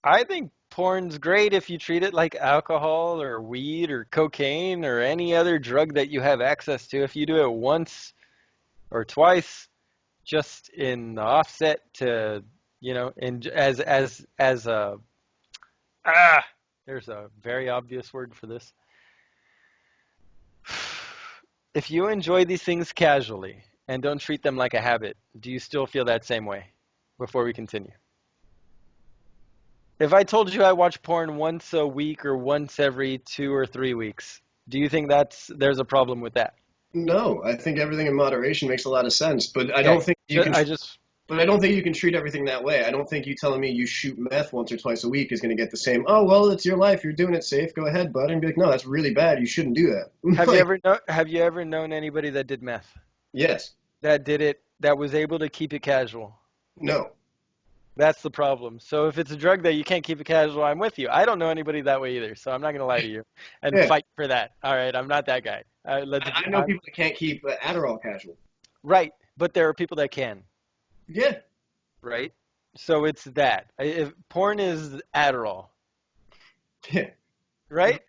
I think porn's great if you treat it like alcohol or weed or cocaine or any other drug that you have access to. If you do it once or twice, just in the offset to, as a there's a very obvious word for this. If you enjoy these things casually and don't treat them like a habit, do you still feel that same way? Before we continue. If I told you I watch porn once a week or once every 2 or 3 weeks, do you think there's a problem with that? No, I think everything in moderation makes a lot of sense. But I Okay. don't think you can. I just But I don't think you can treat everything that way. I don't think you telling me you shoot meth once or twice a week is going to get the same, oh, well, it's your life. You're doing it safe. Go ahead, bud. And be like, no, that's really bad. You shouldn't do that. have you ever known anybody that did meth? Yes. That was able to keep it casual? No. That's the problem. So if it's a drug that you can't keep it casual, I'm with you. I don't know anybody that way either, so I'm not going to lie to you and Yeah. fight for that. All right, I'm not that guy. I know people that can't keep Adderall casual. Right, but there are people that can. Yeah. Right? So it's that. If porn is Adderall, Yeah. right?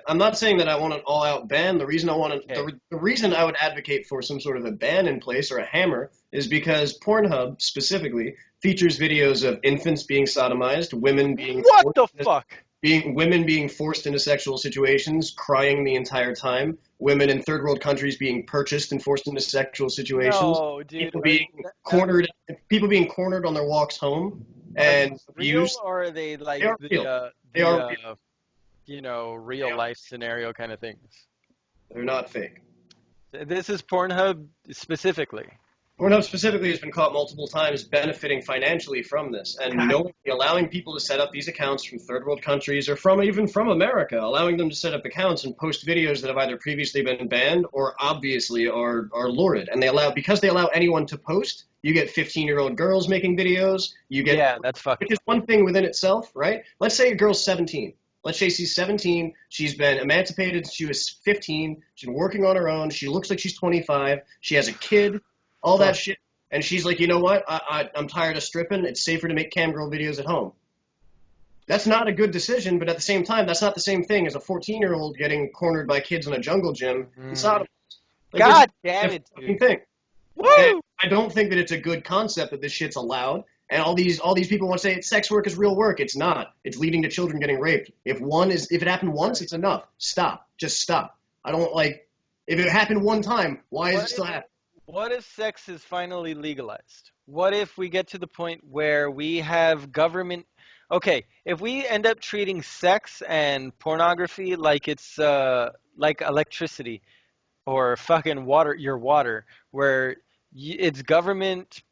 I'm not saying that I want an all-out ban. The reason Okay. the reason I would advocate for some sort of a ban in place or a hammer is because Pornhub specifically features videos of infants being sodomized, women being What the fuck? women being forced into sexual situations, crying the entire time, women in third world countries being purchased and forced into sexual situations, No, dude. people being cornered on their walks home Are and these real, abused. or are they like They are real. They are real life scenario kind of things? They're not fake. This is Pornhub specifically. Pornhub specifically has been caught multiple times benefiting financially from this, and knowingly allowing people to set up these accounts from third world countries or even from America, allowing them to set up accounts and post videos that have either previously been banned or obviously are lurid. And because they allow anyone to post, you get 15-year-old girls making videos. Yeah, that's fucked. Which is one thing within itself, right? Let's say a girl's 17. Let's say she's 17. She's been emancipated since she was 15. She's been working on her own. She looks like she's 25. She has a kid. All that shit, and she's like, you know what? I'm tired of stripping. It's safer to make cam girl videos at home. That's not a good decision, but at the same time, that's not the same thing as a 14-year-old getting cornered by kids in a jungle gym in Sodom. Like, it's God a damn it, fucking dude. thing. And Woo! I don't think that it's a good concept that this shit's allowed. And all these people want to say sex work is real work. It's not. It's leading to children getting raped. If it happened once, it's enough. Stop. Just stop. I don't like. If it happened one time, why is it still happening? What if sex is finally legalized? What if we get to the point where we have government? Okay, if we end up treating sex and pornography like it's like electricity or fucking water, your water, where it's government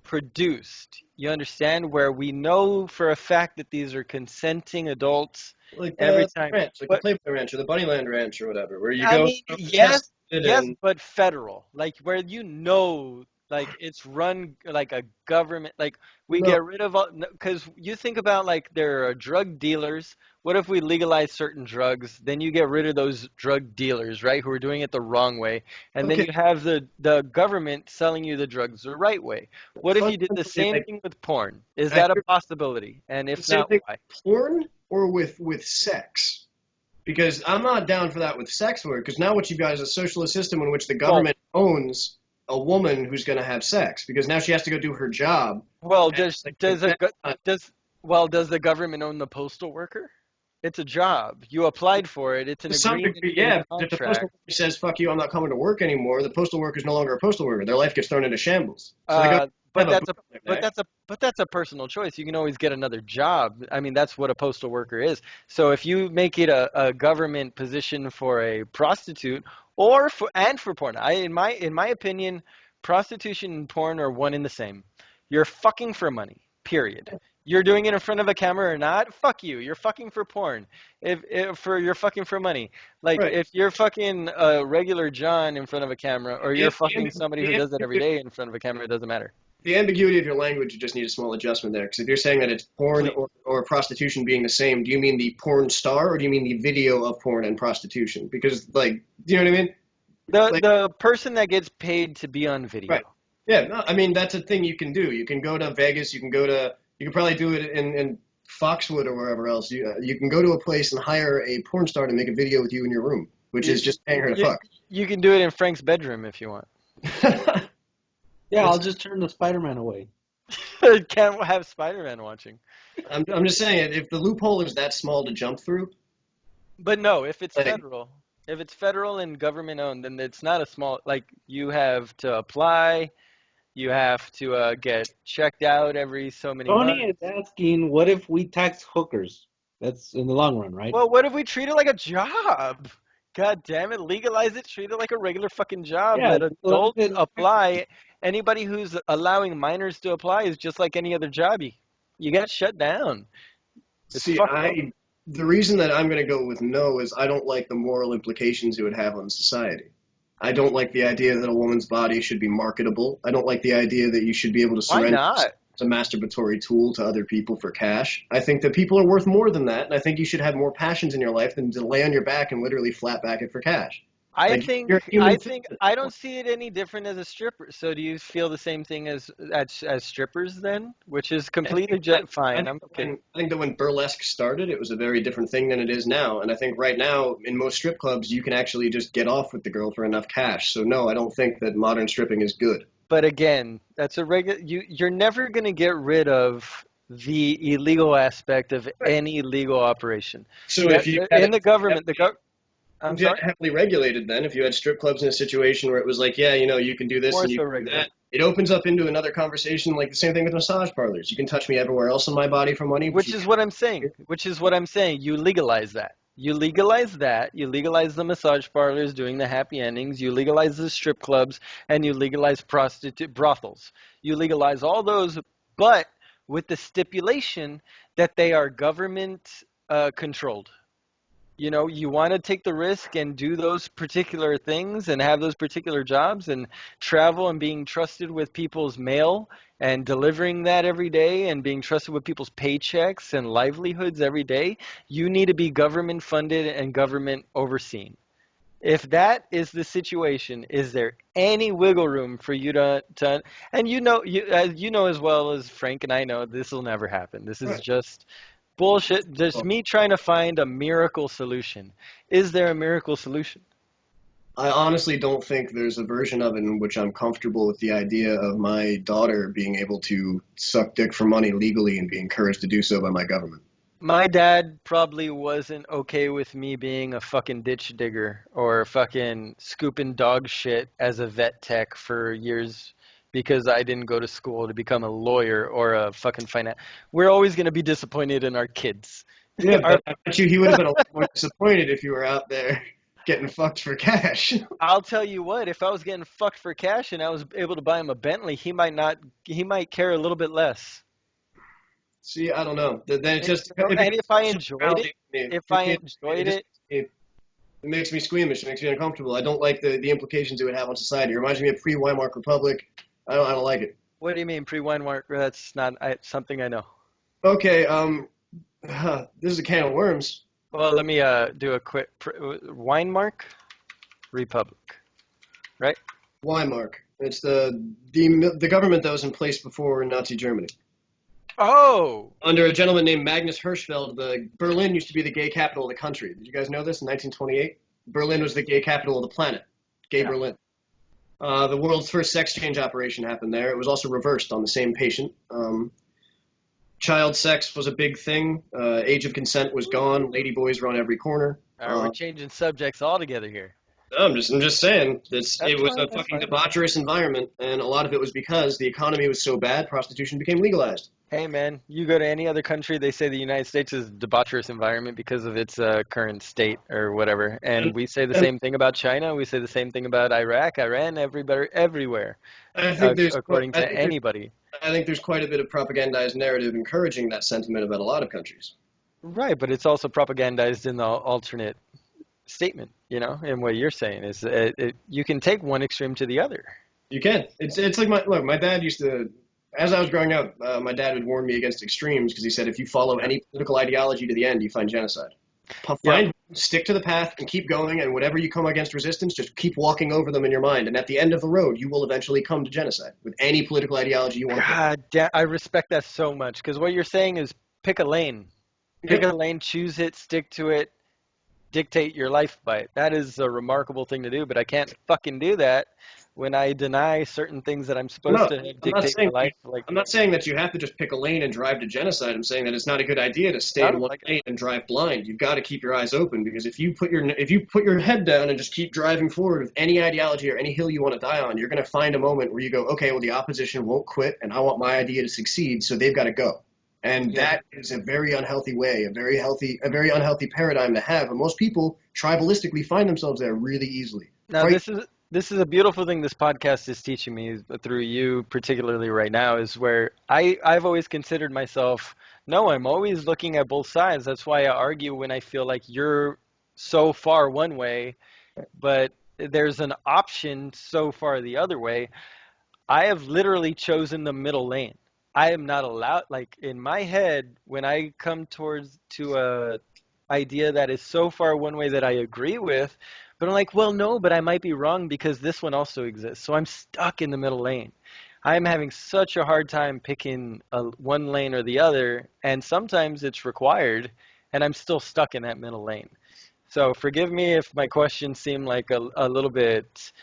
produced. You understand? Where we know for a fact that these are consenting adults Like every the time. ranch, like the But Playboy Ranch or the Bunnyland Ranch or whatever, where you I go mean, test yes, it yes, and but federal, like where you know, like it's run like a government. Like we no. get rid of all, because you think about like there are drug dealers. What if we legalize certain drugs? Then you get rid of those drug dealers, right? Who are doing it the wrong way, and then Okay, you have the government selling you the drugs the right way. What if you did the fundamentally, same like thing with porn? Is I that a hear possibility? And the if same not, thing why? with porn or with sex. Because I'm not down for that with sex work. Because now what you've got is a socialist system in which the Well, government owns a woman who's going to have sex. Because now she has to go do her job. Well, And does like, does a does does the government own the postal worker? It's a job. You applied for it. It's an to some agreement. degree, You get a yeah. But if the postal contract. worker says "fuck you," I'm not coming to work anymore, the postal worker is no longer a postal worker. Their life gets thrown into shambles. So they go Uh, have but a that's boot a on their but back. that's a personal choice. You can always get another job. I mean, that's what a postal worker is. So if you make it a government position for a prostitute or for porn, in my opinion, prostitution and porn are one and the same. You're fucking for money. Period. You're doing it in front of a camera or not? Fuck you. You're fucking for porn. If for you're fucking for money. Like Right. if you're fucking a regular John in front of a camera, or The, you're fucking somebody who the, does it every the, day in front of a camera, it doesn't matter. the ambiguity of your language, you just need a small adjustment there. Because if you're saying that it's porn Please. or prostitution being the same, do you mean the porn star or do you mean the video of porn and prostitution? Because, like, do you know what I mean? Like, The person that gets paid to be on right. video. Yeah, no, I mean, that's a thing you can do. You can go to Vegas, you can probably do it in Foxwood or wherever else. You can go to a place and hire a porn star to make a video with you in your room, which You, is just paying her to you, fuck. you can do it in Frank's bedroom if you want. Yeah, I'll just turn the Spider-Man away. Can't have Spider-Man watching. I'm just saying, if the loophole is that small to jump through, But no, like, if it's federal and government owned, then it's not a small, like you have to apply, you have to get checked out every so many Tony months. is asking, what if we tax hookers? That's in the long run, right? Well, what if we treat it like a job? God damn it, legalize it, treat it like a regular fucking job. Yeah, Let legalize adults it and tax it. apply. Anybody who's allowing minors to apply is just like any other job. You get shut down. It's see, fucked up. the reason that I'm going to go with no is I don't like the moral implications it would have on society. I don't like the idea that a woman's body should be marketable. I don't like the idea that you should be able to Why surrender not? as a masturbatory tool to other people for cash. I think that people are worth more than that, and I think you should have more passions in your life than to lay on your back and literally flat back it for cash. I Like you're think a human I thing. think I don't see it any different as a stripper. So do you feel the same thing as strippers then? Which is completely fine. I'm okay. I think that when burlesque started, it was a very different thing than it is now. And I think right now, in most strip clubs, you can actually just get off with the girl for enough cash. So no, I don't think that modern stripping is good. But again, that's a regular. You're never going to get rid of the illegal aspect of Right. any legal operation. So That if you had in it the government, I'm if you had sorry, it heavily regulated, then if you had strip clubs in a situation where it was like, yeah, you can do this more and you so can do regulated. that, it opens up into another conversation, like the same thing with massage parlors. You can touch me everywhere else on my body for money, but Which you is can't. what I'm saying. Which is what I'm saying. You legalize that. You legalize that. You legalize the massage parlors doing the happy endings. You legalize the strip clubs, and you legalize prostitute brothels. You legalize all those, but with the stipulation that they are government controlled. You know, you want to take the risk and do those particular things and have those particular jobs and travel and being trusted with people's mail and delivering that every day and being trusted with people's paychecks and livelihoods every day. You need to be government funded and government overseen. If that is the situation, is there any wiggle room for you to and you know as well as Frank and I know this will never happen. This is Right. just bullshit. There's me trying to find a miracle solution. Is there a miracle solution? I honestly don't think there's a version of it in which I'm comfortable with the idea of my daughter being able to suck dick for money legally and be encouraged to do so by my government. My dad probably wasn't okay with me being a fucking ditch digger or fucking scooping dog shit as a vet tech for years because I didn't go to school to become a lawyer or a fucking finance. We're always going to be disappointed in our kids. Yeah, Our, but I bet you he would have been a lot more disappointed if you were out there getting fucked for cash. I'll tell you what, if I was getting fucked for cash and I was able to buy him a Bentley, he might care a little bit less. See, I don't know. Then it's just And if I enjoyed it, it makes me squeamish. It makes me uncomfortable. I don't like the implications it would have on society. It reminds me of pre-Weimar Republic. I don't like it. what do you mean pre-Weimar? That's not something I know. Okay, this is a can of worms. Well, let me do a quick Weimar Republic, right? Weimar. It's the government that was in place before Nazi Germany. Oh, Under a gentleman named Magnus Hirschfeld, Berlin used to be the gay capital of the country. Did you guys know this? In 1928, Berlin was the gay capital of the planet. Gay yeah. Berlin. The world's first sex change operation happened there. It was also reversed on the same patient. Child sex was a big thing. Age of consent was gone. Lady boys were on every corner. We're changing subjects altogether here. I'm just saying it was a fucking debaucherous environment, and a lot of it was because the economy was so bad, prostitution became legalized. Hey man, you go to any other country, they say the United States is a debaucherous environment because of its current state or whatever, and we say the same thing about China. We say the same thing about Iraq, Iran, everywhere. I think according to anybody. I think there's quite a bit of propagandized narrative encouraging that sentiment about a lot of countries. Right, but it's also propagandized in the alternate statement, and what you're saying is you can take one extreme to the other. You can. It's like my dad used to, as I was growing up, my dad would warn me against extremes because he said if you follow any political ideology to the end, you find genocide. Stick to the path and keep going, and whatever you come against resistance, just keep walking over them in your mind, and at the end of the road, you will eventually come to genocide with any political ideology you want to. God damn, I respect that so much because what you're saying is pick a lane. Pick a lane, choose it, stick to it, dictate your life by it. That is a remarkable thing to do, but I can't fucking do that when I deny certain things that I'm supposed to dictate my life. I'm not saying that you have to just pick a lane and drive to genocide. I'm saying that it's not a good idea to stay in one lane and drive blind. You've got to keep your eyes open, because if you put your head down and just keep driving forward with any ideology or any hill you want to die on, you're going to find a moment where you go, okay, well, the opposition won't quit, and I want my idea to succeed, so they've got to go. And that is a very unhealthy way, a very unhealthy paradigm to have. And most people tribalistically find themselves there really easily. Now, this is a beautiful thing this podcast is teaching me through you, particularly right now, is where I've always considered myself, I'm always looking at both sides. That's why I argue when I feel like you're so far one way, but there's an option so far the other way. I have literally chosen the middle lane. I am not allowed, like in my head, when I come to a idea that is so far one way that I agree with, but I'm like, well, no, but I might be wrong because this one also exists. So I'm stuck in the middle lane. I'm having such a hard time picking one lane or the other, and sometimes it's required, and I'm still stuck in that middle lane. So forgive me if my questions seem like a little bit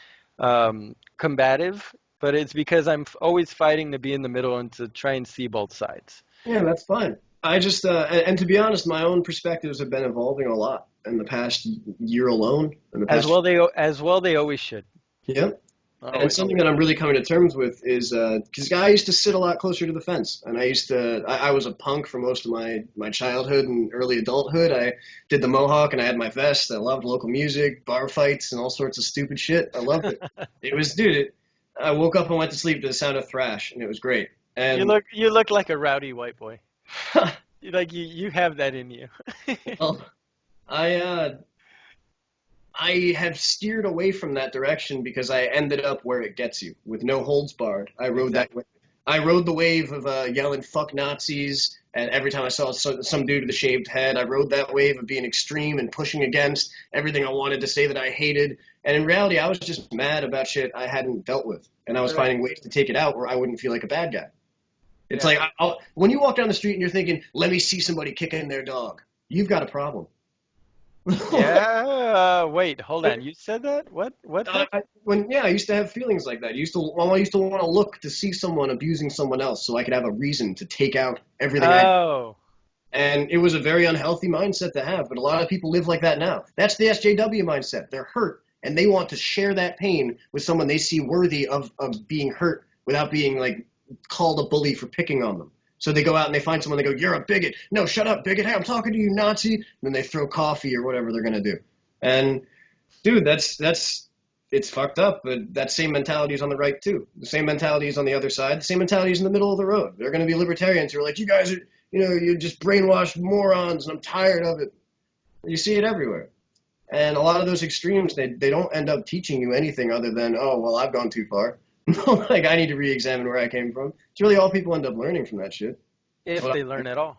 combative, but it's because I'm always fighting to be in the middle and to try and see both sides. Yeah, that's fine. I just, and to be honest, my own perspectives have been evolving a lot in the past year alone. As well, they always should. Yep. And something that I'm really coming to terms with is, because I used to sit a lot closer to the fence, and I was a punk for most of my childhood and early adulthood. I did the mohawk, and I had my vest. I loved local music, bar fights, and all sorts of stupid shit. I loved it. I woke up and went to sleep to the sound of thrash, and it was great. And you look like a rowdy white boy. Like you have that in you. Well, I have steered away from that direction because I ended up where it gets you, with no holds barred. I rode the wave of yelling "fuck Nazis," and every time I saw some dude with a shaved head, I rode that wave of being extreme and pushing against everything I wanted to say that I hated. And in reality, I was just mad about shit I hadn't dealt with, and I was finding ways to take it out where I wouldn't feel like a bad guy. It's Yeah. like when you walk down the street and you're thinking, let me see somebody kicking their dog, you've got a problem. Yeah. Wait, hold on. You said that? What? What happened? I used to have feelings like that. I used to want to look to see someone abusing someone else so I could have a reason to take out everything Oh. and it was a very unhealthy mindset to have, but a lot of people live like that now. That's the SJW mindset. They're hurt, and they want to share that pain with someone they see worthy of being hurt without being, like, called a bully for picking on them. So they go out and they find someone, they go, you're a bigot. No, shut up, bigot. Hey, I'm talking to you, Nazi. And then they throw coffee or whatever they're going to do. And, dude, it's fucked up, but that same mentality is on the right, too. The same mentality is on the other side. The same mentality is in the middle of the road. They're going to be libertarians who are like, you guys are, you're just brainwashed morons, and I'm tired of it. You see it everywhere. And a lot of those extremes, they don't end up teaching you anything other than, oh, well, I've gone too far. Like, I need to re-examine where I came from. It's really all people end up learning from that shit. If they learn at all.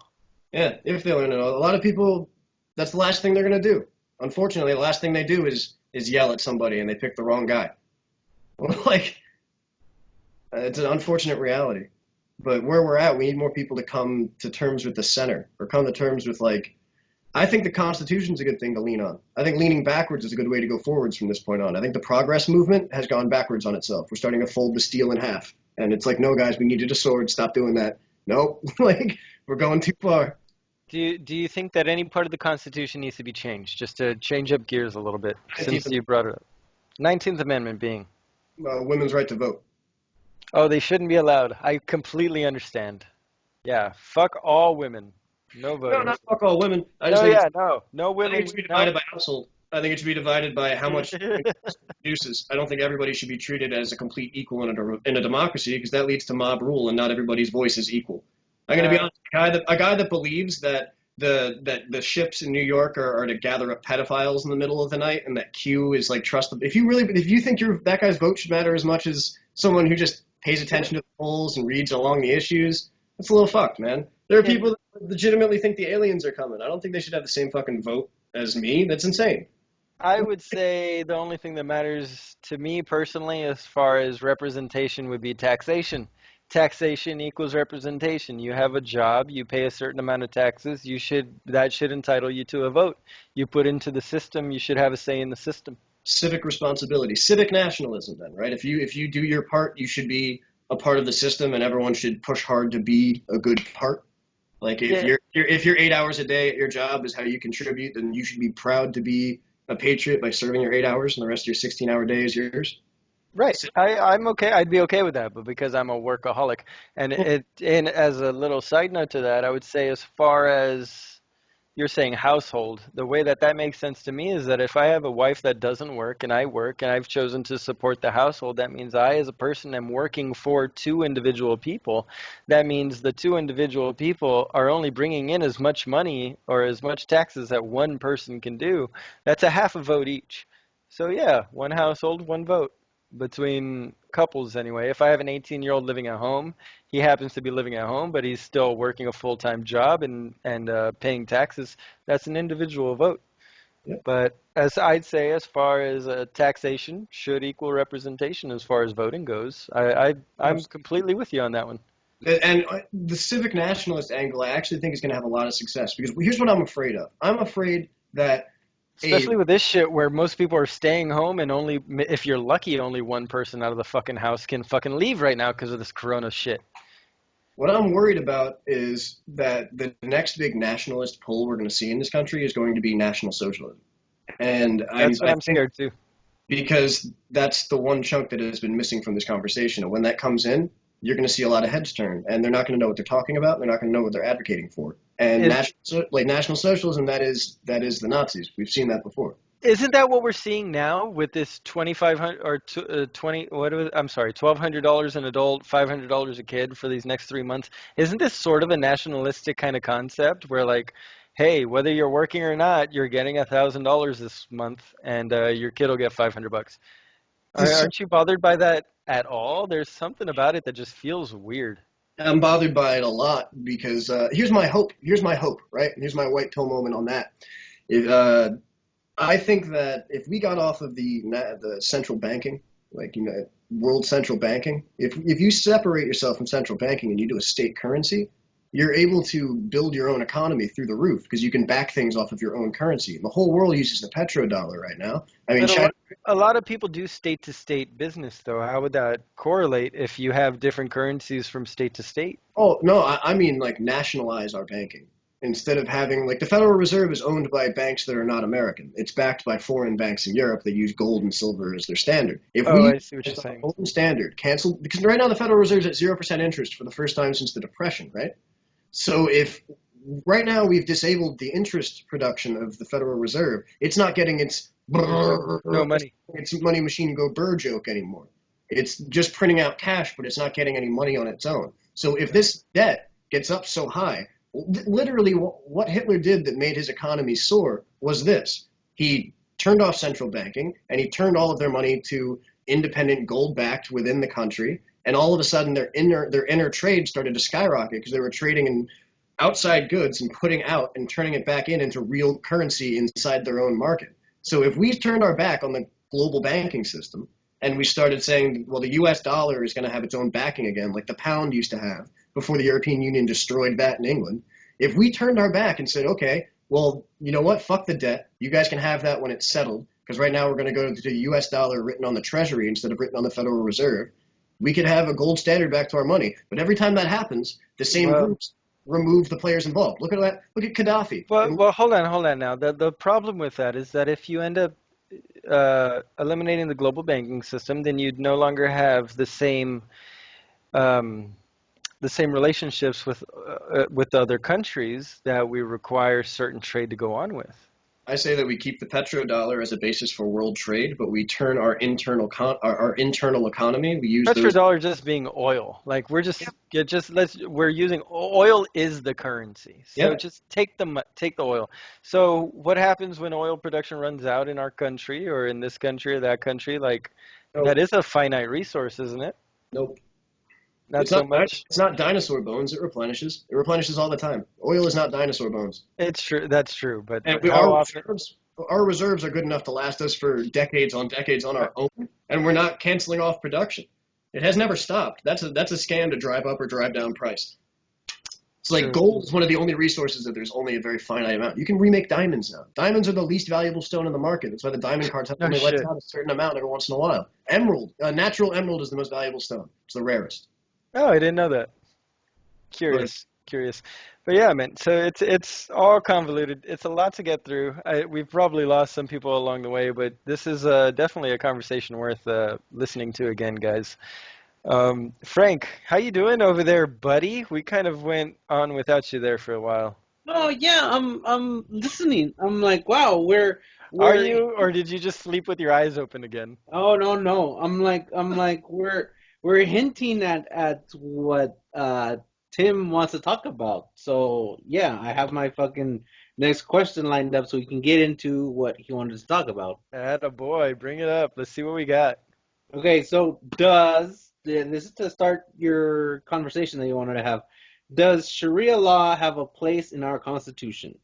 Yeah, if they learn it all. A lot of people, that's the last thing they're going to do. Unfortunately, the last thing they do is yell at somebody and they pick the wrong guy. Like, it's an unfortunate reality. But where we're at, we need more people to come to terms with the center, or come to terms with, like, I think the Constitution's a good thing to lean on. I think leaning backwards is a good way to go forwards from this point on. I think the progress movement has gone backwards on itself. We're starting to fold the steel in half. And it's like, no, guys, we needed a sword. Stop doing that. Nope. Like, we're going too far. Do you think that any part of the Constitution needs to be changed, just to change up gears a little bit, since you brought it up? 19th Amendment being? Women's right to vote. Oh, they shouldn't be allowed. I completely understand. Yeah, fuck all women. No voting. No, not fuck all women. No I women. think it should be divided by household. I think it should be divided by how much it produces. I don't think everybody should be treated as a complete equal in a democracy, because that leads to mob rule, and not everybody's voice is equal. I'm going to be honest. A guy that believes that the ships in New York are to gather up pedophiles in the middle of the night, and that Q is like trustable. If you think that guy's vote should matter as much as someone who just pays attention to the polls and reads along the issues, that's a little fucked, man. There are people that legitimately think the aliens are coming. I don't think they should have the same fucking vote as me. That's insane. I would say the only thing that matters to me personally as far as representation would be taxation. Taxation equals representation. You have a job, you pay a certain amount of taxes, that should entitle you to a vote. You put into the system, you should have a say in the system. Civic responsibility, civic nationalism then, right? If you do your part, you should be a part of the system, and everyone should push hard to be a good part. Like, if you're 8 hours a day at your job is how you contribute, then you should be proud to be a patriot by serving your 8 hours, and the rest of your 16-hour day is yours. Right. I'm okay. I'd be okay with that, but because I'm a workaholic. And as a little side note to that, I would say, as far as you're saying household, the way that makes sense to me is that if I have a wife that doesn't work and I work and I've chosen to support the household, that means I as a person am working for two individual people. That means the two individual people are only bringing in as much money or as much taxes that one person can do. That's a half a vote each. So yeah, one household, one vote. Between couples anyway. If I have an 18-year-old living at home, he happens to be living at home, but he's still working a full-time job and paying taxes, that's an individual vote. Yep. But as I'd say, as far as taxation should equal representation as far as voting goes, I'm completely with you on that one. And the civic nationalist angle, I actually think is going to have a lot of success, because here's what I'm afraid of. I'm afraid that especially with this shit where most people are staying home and only, if you're lucky, only one person out of the fucking house can fucking leave right now because of this corona shit. What I'm worried about is that the next big nationalist pull we're going to see in this country is going to be National Socialism. And that's what I'm scared too. Because that's the one chunk that has been missing from this conversation. And when that comes in, you're going to see a lot of heads turn, and they're not going to know what they're talking about. They're not going to know what they're advocating for. And National Socialism, that is the Nazis. We've seen that before. Isn't that what we're seeing now with this $2,500 or $1,200 an adult, $500 a kid for these next 3 months? Isn't this sort of a nationalistic kind of concept where, like, hey, whether you're working or not, you're getting $1,000 this month, and your kid will get $500? Aren't you bothered by that at all? There's something about it that just feels weird. I'm bothered by it a lot because here's my hope, right? Here's my white pill moment on that. I think that if we got off of the central banking like world central banking. If you separate yourself from central banking and you do a state currency, you're able to build your own economy through the roof because you can back things off of your own currency. And the whole world uses the petrodollar right now. I mean, But China. a lot of people do state to state business, though. How would that correlate if you have different currencies from state to state? Oh no, I mean like nationalize our banking instead of having like the Federal Reserve is owned by banks that are not American. It's backed by foreign banks in Europe that use gold and silver as their standard. If Oh, we I see what you're as our saying. own standard cancel because right now the Federal Reserve is at 0% interest for the first time since the Depression, right? So if right now we've disabled the interest production of the Federal Reserve, it's not getting No money. its money machine go burr joke anymore. It's just printing out cash, but it's not getting any money on its own. So if this debt gets up so high, literally what Hitler did that made his economy soar was this. He turned off central banking and he turned all of their money to independent gold backed within the country. And all of a sudden their inner trade started to skyrocket because they were trading in outside goods and putting out and turning it back into real currency inside their own market. So if we turned our back on the global banking system and we started saying, well, the US dollar is going to have its own backing again, like the pound used to have before the European Union destroyed that in England, if we turned our back and said, okay, well, you know what, fuck the debt, you guys can have that when it's settled, because right now we're going to go to the US dollar written on the Treasury instead of written on the Federal Reserve, we could have a gold standard back to our money. But every time that happens, the same groups remove the players involved. Look at that. Look at Gaddafi. Well, hold on now. The problem with that is that if you end up eliminating the global banking system, then you'd no longer have the same relationships with other countries that we require certain trade to go on with. I say that we keep the petrodollar as a basis for world trade, but we turn our internal economy. We use those. Petrodollar just being oil. Like we're using oil is the currency. So Yeah. just take the oil. So what happens when oil production runs out in our country or in this country or that country? Like Nope. that is a finite resource, isn't it? Nope. Not so much. It's not dinosaur bones. It replenishes. It replenishes all the time. Oil is not dinosaur bones. It's true. That's true. But And how often? our reserves are good enough to last us for decades on our own, and we're not canceling off production. It has never stopped. That's a scam to drive up or drive down price. It's like True. gold is one of the only resources that there's only a very finite amount. You can remake diamonds now. Diamonds are the least valuable stone in the market. That's why the diamond cards have only let out a certain amount every once in a while. Emerald, natural emerald is the most valuable stone. It's the rarest. Oh, I didn't know that. Curious. But yeah, man. So it's all convoluted. It's a lot to get through. We've probably lost some people along the way, but this is definitely a conversation worth listening to again, guys. Frank, how you doing over there, buddy? We kind of went on without you there for a while. Oh yeah, I'm listening. I'm like, wow, Are you, or did you just sleep with your eyes open again? Oh no. I'm like we're hinting at what Tim wants to talk about. So yeah, I have my fucking next question lined up so we can get into what he wanted to talk about. Attaboy, bring it up. Let's see what we got. Okay, so this is to start your conversation that you wanted to have. Does Sharia law have a place in our Constitution?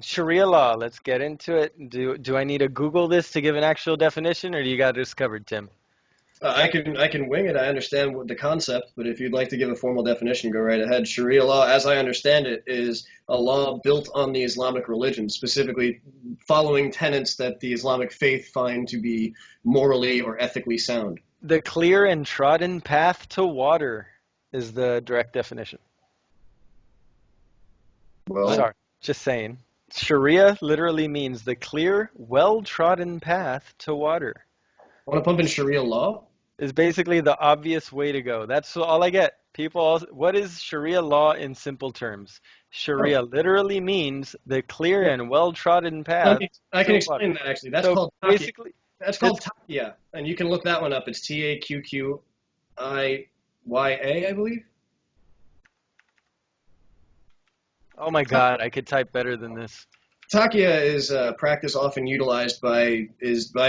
Sharia law, let's get into it. Do I need to Google this to give an actual definition, or do you got this covered, Tim? I can wing it. I understand the concept, but if you'd like to give a formal definition, go right ahead. Sharia law, as I understand it, is a law built on the Islamic religion, specifically following tenets that the Islamic faith find to be morally or ethically sound. The clear and trodden path to water is the direct definition. Well, Sorry, just saying. Sharia literally means the clear, well-trodden path to water. want to pump in Sharia law? Is basically the obvious way to go. That's all I get. What is Sharia law in simple terms? Sharia literally means the clear and well-trodden path. I can explain that actually. That's called basically. That's called Taqiyya, and you can look that one up. It's Taqqiya, I believe. Oh my God, I could type better than this. Taqiyya is a practice often utilized by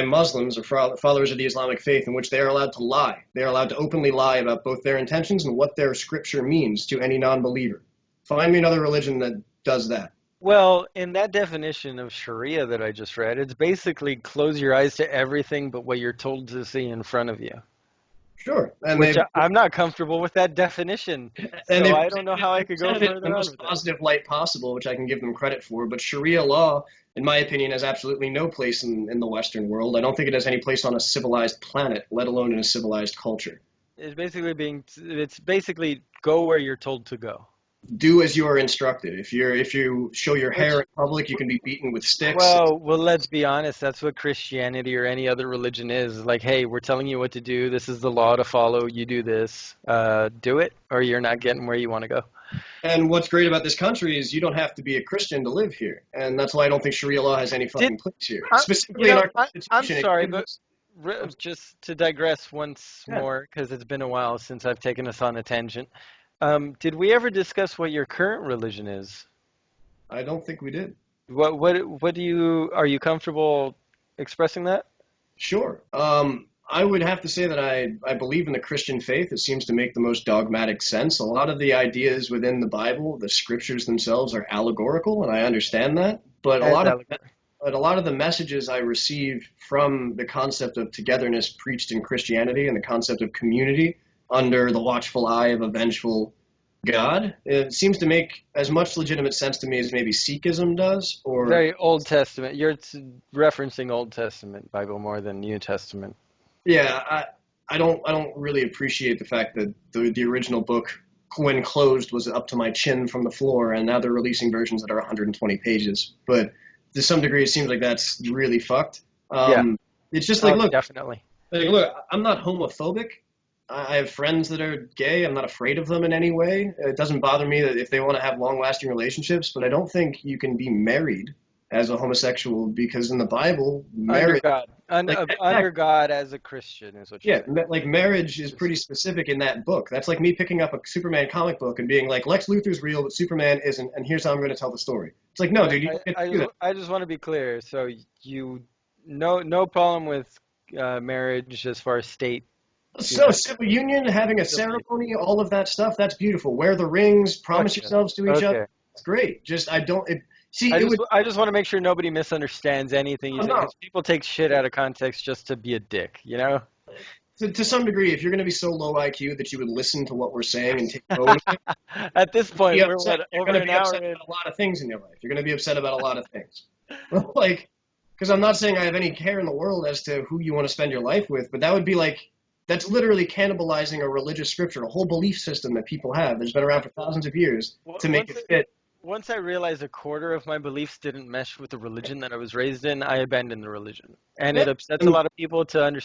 Muslims or followers of the Islamic faith in which they are allowed to lie. They are allowed to openly lie about both their intentions and what their scripture means to any non-believer. Find me another religion that does that. Well, in that definition of Sharia that I just read, it's basically close your eyes to everything but what you're told to see in front of you. Sure, Which I'm not comfortable with that definition. and So they've I don't know how I could go presented it in the further on most with it. positive light possible, which I can give them credit for. But Sharia law, in my opinion, has absolutely no place in the Western world. I don't think it has any place on a civilized planet, let alone in a civilized culture. It's basically go where you're told to go. Do as you are instructed. If you show your hair Which in public, you can be beaten with sticks. Well, let's be honest. That's what Christianity or any other religion is. Like, hey, we're telling you what to do. This is the law to follow. You do this. Do it, or you're not getting where you want to go. And what's great about this country is you don't have to be a Christian to live here, and that's why I don't think Sharia law has any Did fucking place here. I, you Specifically in know? our I'm constitution, it sorry, gives but us. just to digress once Yeah, more, because it's been a while since I've taken us on a tangent. Did we ever discuss what your current religion is? I don't think we did. What do you? Are you comfortable expressing that? Sure. I would have to say that I believe in the Christian faith. It seems to make the most dogmatic sense. A lot of the ideas within the Bible, the scriptures themselves, are allegorical, and I understand that. But As allegory. a lot of the messages I receive from the concept of togetherness preached in Christianity and the concept of community under the watchful eye of a vengeful God, it seems to make as much legitimate sense to me as maybe Sikhism does, or Very Old Testament. You're referencing Old Testament Bible more than New Testament. yeah, I don't really appreciate the fact that the original book, when closed, was up to my chin from the floor, and now they're releasing versions that are 120 pages. But to some degree, it seems like that's really fucked. Yeah. It's just Oh, look, definitely. look, I'm not homophobic. I have friends that are gay. I'm not afraid of them in any way. It doesn't bother me that if they want to have long-lasting relationships, but I don't think you can be married as a homosexual because in the Bible, Under marriage, God. like Under God as a Christian is what you're yeah, saying. like marriage is pretty specific in that book. That's like me picking up a Superman comic book and being like, Lex Luthor's real, but Superman isn't, and here's how I'm going to tell the story. It's like, no, dude, you don't get to do that. I just want to be clear. So you no problem with marriage as far as state, you So know, civil union, having a civil. ceremony, all of that stuff, that's beautiful. Wear the rings, promise Gotcha. yourselves to each other. Okay. It's great. Just I don't. See, it would. I just want to make sure nobody misunderstands anything you Oh, say no. because people take shit out of context just to be a dick, you know? To some degree, if you're going to be so low IQ that you would listen to what we're saying and take note of it, At this be point, we're upset. what, You're over going to an be hour upset in. about a lot of things in your life. You're going to be upset about a lot of things. Like, because I'm not saying I have any care in the world as to who you want to spend your life with, but that would be like, that's literally cannibalizing a religious scripture, a whole belief system that people have that's been around for thousands of years to make Once it fit. once I realized a quarter of my beliefs didn't mesh with the religion that I was raised in, I abandoned the religion. And Yeah. it upsets a And lot of people to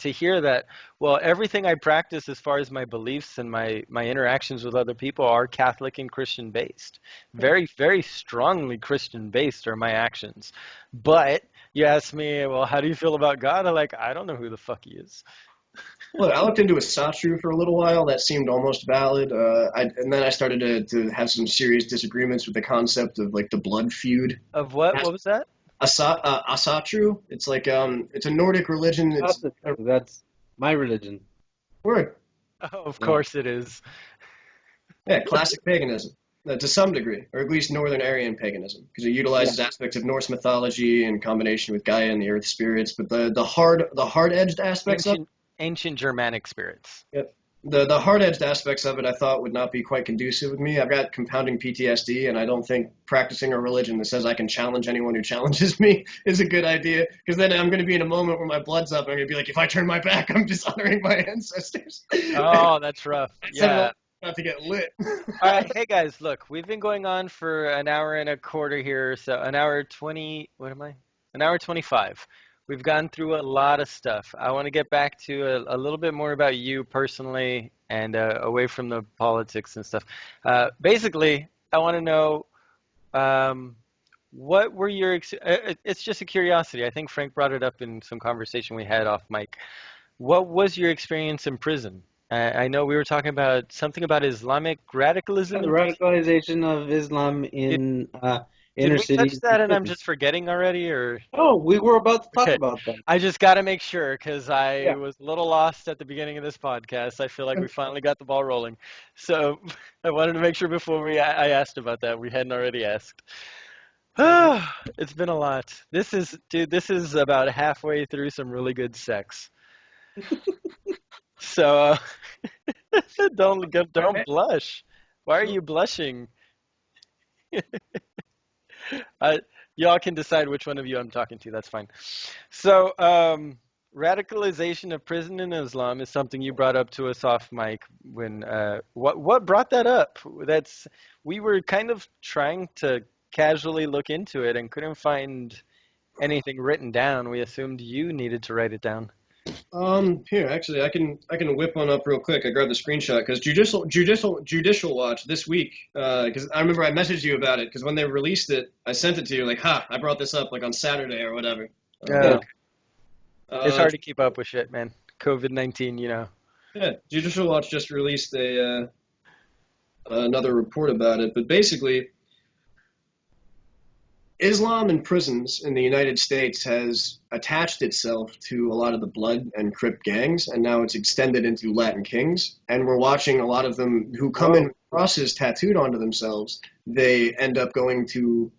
hear that, well, everything I practice as far as my beliefs and my interactions with other people are Catholic and Christian based. Very, very strongly Christian based are my actions. But you ask me, well, how do you feel about God? I'm like, I don't know who the fuck he is. look, I looked into a Satru for a little while. That seemed almost valid. And then I started to have some serious disagreements with the concept of like the blood feud. Of what? What was that? Asatru. It's like it's a Nordic religion. It's That's my religion. word. Oh, of Yeah. course it is. Yeah, classic paganism to some degree, or at least Northern Aryan paganism, because it Yeah. utilizes aspects of Norse mythology in combination with Gaia and the Earth spirits. But the hard edged aspects of Ancient Germanic spirits. it, the hard edged aspects of it, I thought would not be quite conducive with me. I've got compounding PTSD, and I don't think practicing a religion that says I can challenge anyone who challenges me is a good idea. Because then I'm going to be in a moment where my blood's up, and I'm going to be like, if I turn my back, I'm dishonoring my ancestors. Oh, that's rough. I said, Yeah. well, not to get lit. All right, hey guys, look, we've been going on for an hour and a quarter here, so an hour 20, what am I? An hour 25. We've gone through a lot of stuff. I want to get back to a little bit more about you personally and away from the politics and stuff. Basically, I want to know what were your, it's just a curiosity. I think Frank brought it up in some conversation we had off mic. What was your experience in prison? I know we were talking about something about Islamic radicalism The in prison. radicalization of Islam Did, in did inner we touch cities that and and I'm prisons. just forgetting already, or? Oh, we were about to talk Okay. about that. I just got to make sure because I Yeah. was a little lost at the beginning of this podcast. I feel like we finally got the ball rolling. So I wanted to make sure before I asked about that, we hadn't already asked. It's been a lot. This is about halfway through some really good sex. So don't blush. Why are you blushing? I, y'all can decide which one of you I'm talking to. That's fine. So, radicalization of prison in Islam is something you brought up to us off mic. When what brought that up? We were kind of trying to casually look into it and couldn't find anything written down. We assumed you needed to write it down. Here, actually, I can whip one up real quick. I grabbed the screenshot because Judicial Watch this week. Because I remember I messaged you about it because when they released it, I sent it to you like, I brought this up like on Saturday or whatever. Yeah. It's hard to keep up with shit, man. COVID-19, you know. Yeah, Judicial Watch just released another report about it, but basically, Islam in prisons in the United States has attached itself to a lot of the Blood and Crip gangs, and now it's extended into Latin Kings. And we're watching a lot of them who come in with crosses tattooed onto themselves. They end up going to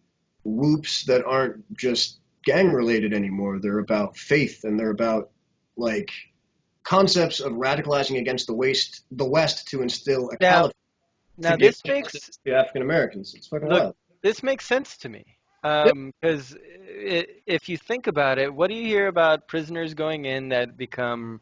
whoops that aren't just gang related anymore. They're about faith, and they're about like concepts of radicalizing against the West to instill a caliphate. Now this makes the African Americans. It's fucking wild. This makes sense to me. Because if you think about it, what do you hear about prisoners going in that become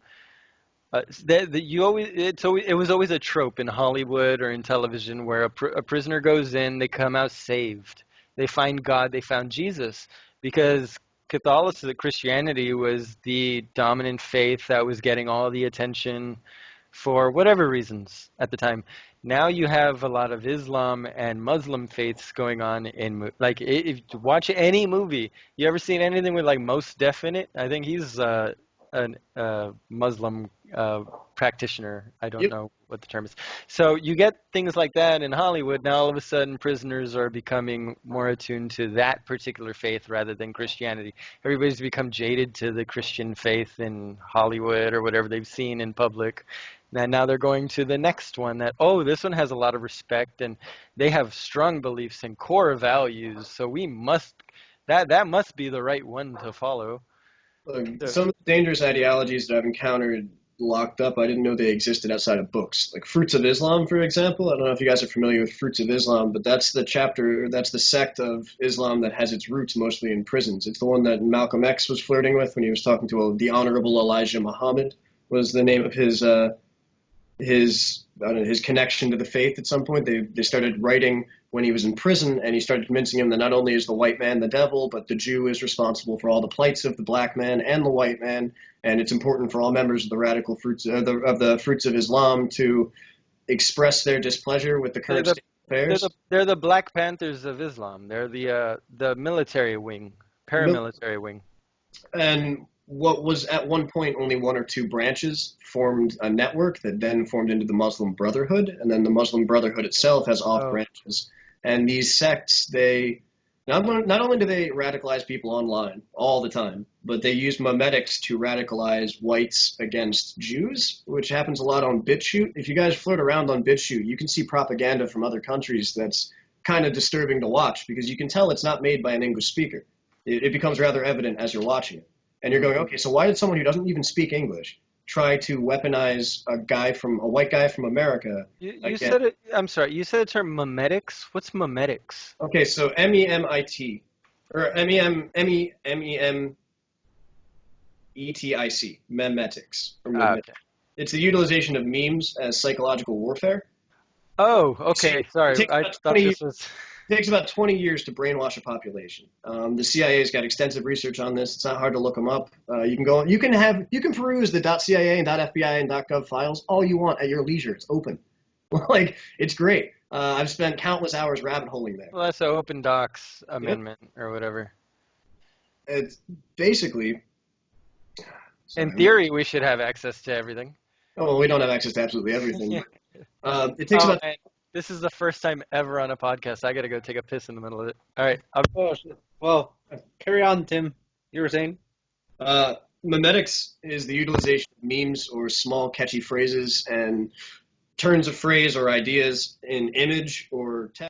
it was always a trope in Hollywood or in television where a prisoner goes in, they come out saved, they find God, they found Jesus, because Catholicism, Christianity was the dominant faith that was getting all the attention for whatever reasons at the time. Now you have a lot of Islam and Muslim faiths going on in like if you watch any movie, you ever seen anything with like Most Definite? I think he's a Muslim practitioner. I don't know what the term is. So you get things like that in Hollywood. Now all of a sudden prisoners are becoming more attuned to that particular faith rather than Christianity. Everybody's become jaded to the Christian faith in Hollywood or whatever they've seen in public. And now they're going to the next one that, this one has a lot of respect and they have strong beliefs and core values. So that must be the right one to follow. Some of the dangerous ideologies that I've encountered locked up, I didn't know they existed outside of books. Like Fruits of Islam, for example. I don't know if you guys are familiar with Fruits of Islam, but that's the sect of Islam that has its roots mostly in prisons. It's the one that Malcolm X was flirting with when he was talking to the Honorable Elijah Muhammad, was the name of his connection to the faith. At some point they started writing when he was in prison, and he started convincing him that not only is the white man the devil, but the Jew is responsible for all the plights of the black man and the white man, and it's important for all members of the radical fruits of the Fruits of Islam to express their displeasure with the current state of affairs. They're the Black Panthers of Islam. They're the military wing, paramilitary wing. And what was at one point only one or two branches formed a network that then formed into the Muslim Brotherhood, and then the Muslim Brotherhood itself has off branches. And these sects, they not only do they radicalize people online all the time, but they use memetics to radicalize whites against Jews, which happens a lot on BitChute. If you guys flirt around on BitChute, you can see propaganda from other countries that's kind of disturbing to watch, because you can tell it's not made by an English speaker. It becomes rather evident as you're watching it. And you're going, okay, so why did someone who doesn't even speak English try to weaponize a white guy from America? You said it. I'm sorry. You said the term memetics. What's memetics? Okay, so MEMIT or MEMETIC, memetics. Okay. It's the utilization of memes as psychological warfare. Oh, okay. Sorry, I thought this was. It takes about 20 years to brainwash a population. The CIA's got extensive research on this. It's not hard to look them up. You can peruse the .cia and .fbi and .gov files all you want at your leisure. It's open. Like, it's great. I've spent countless hours rabbit holing there. Well, that's an Open Docs amendment or whatever. It's basically. In theory, we should have access to everything. Oh, well, we don't have access to absolutely everything. It takes about. Man. This is the first time ever on a podcast. I got to go take a piss in the middle of it. All right. Well, carry on, Tim. You were saying? Memetics is the utilization of memes or small catchy phrases and turns of phrase or ideas in image or text.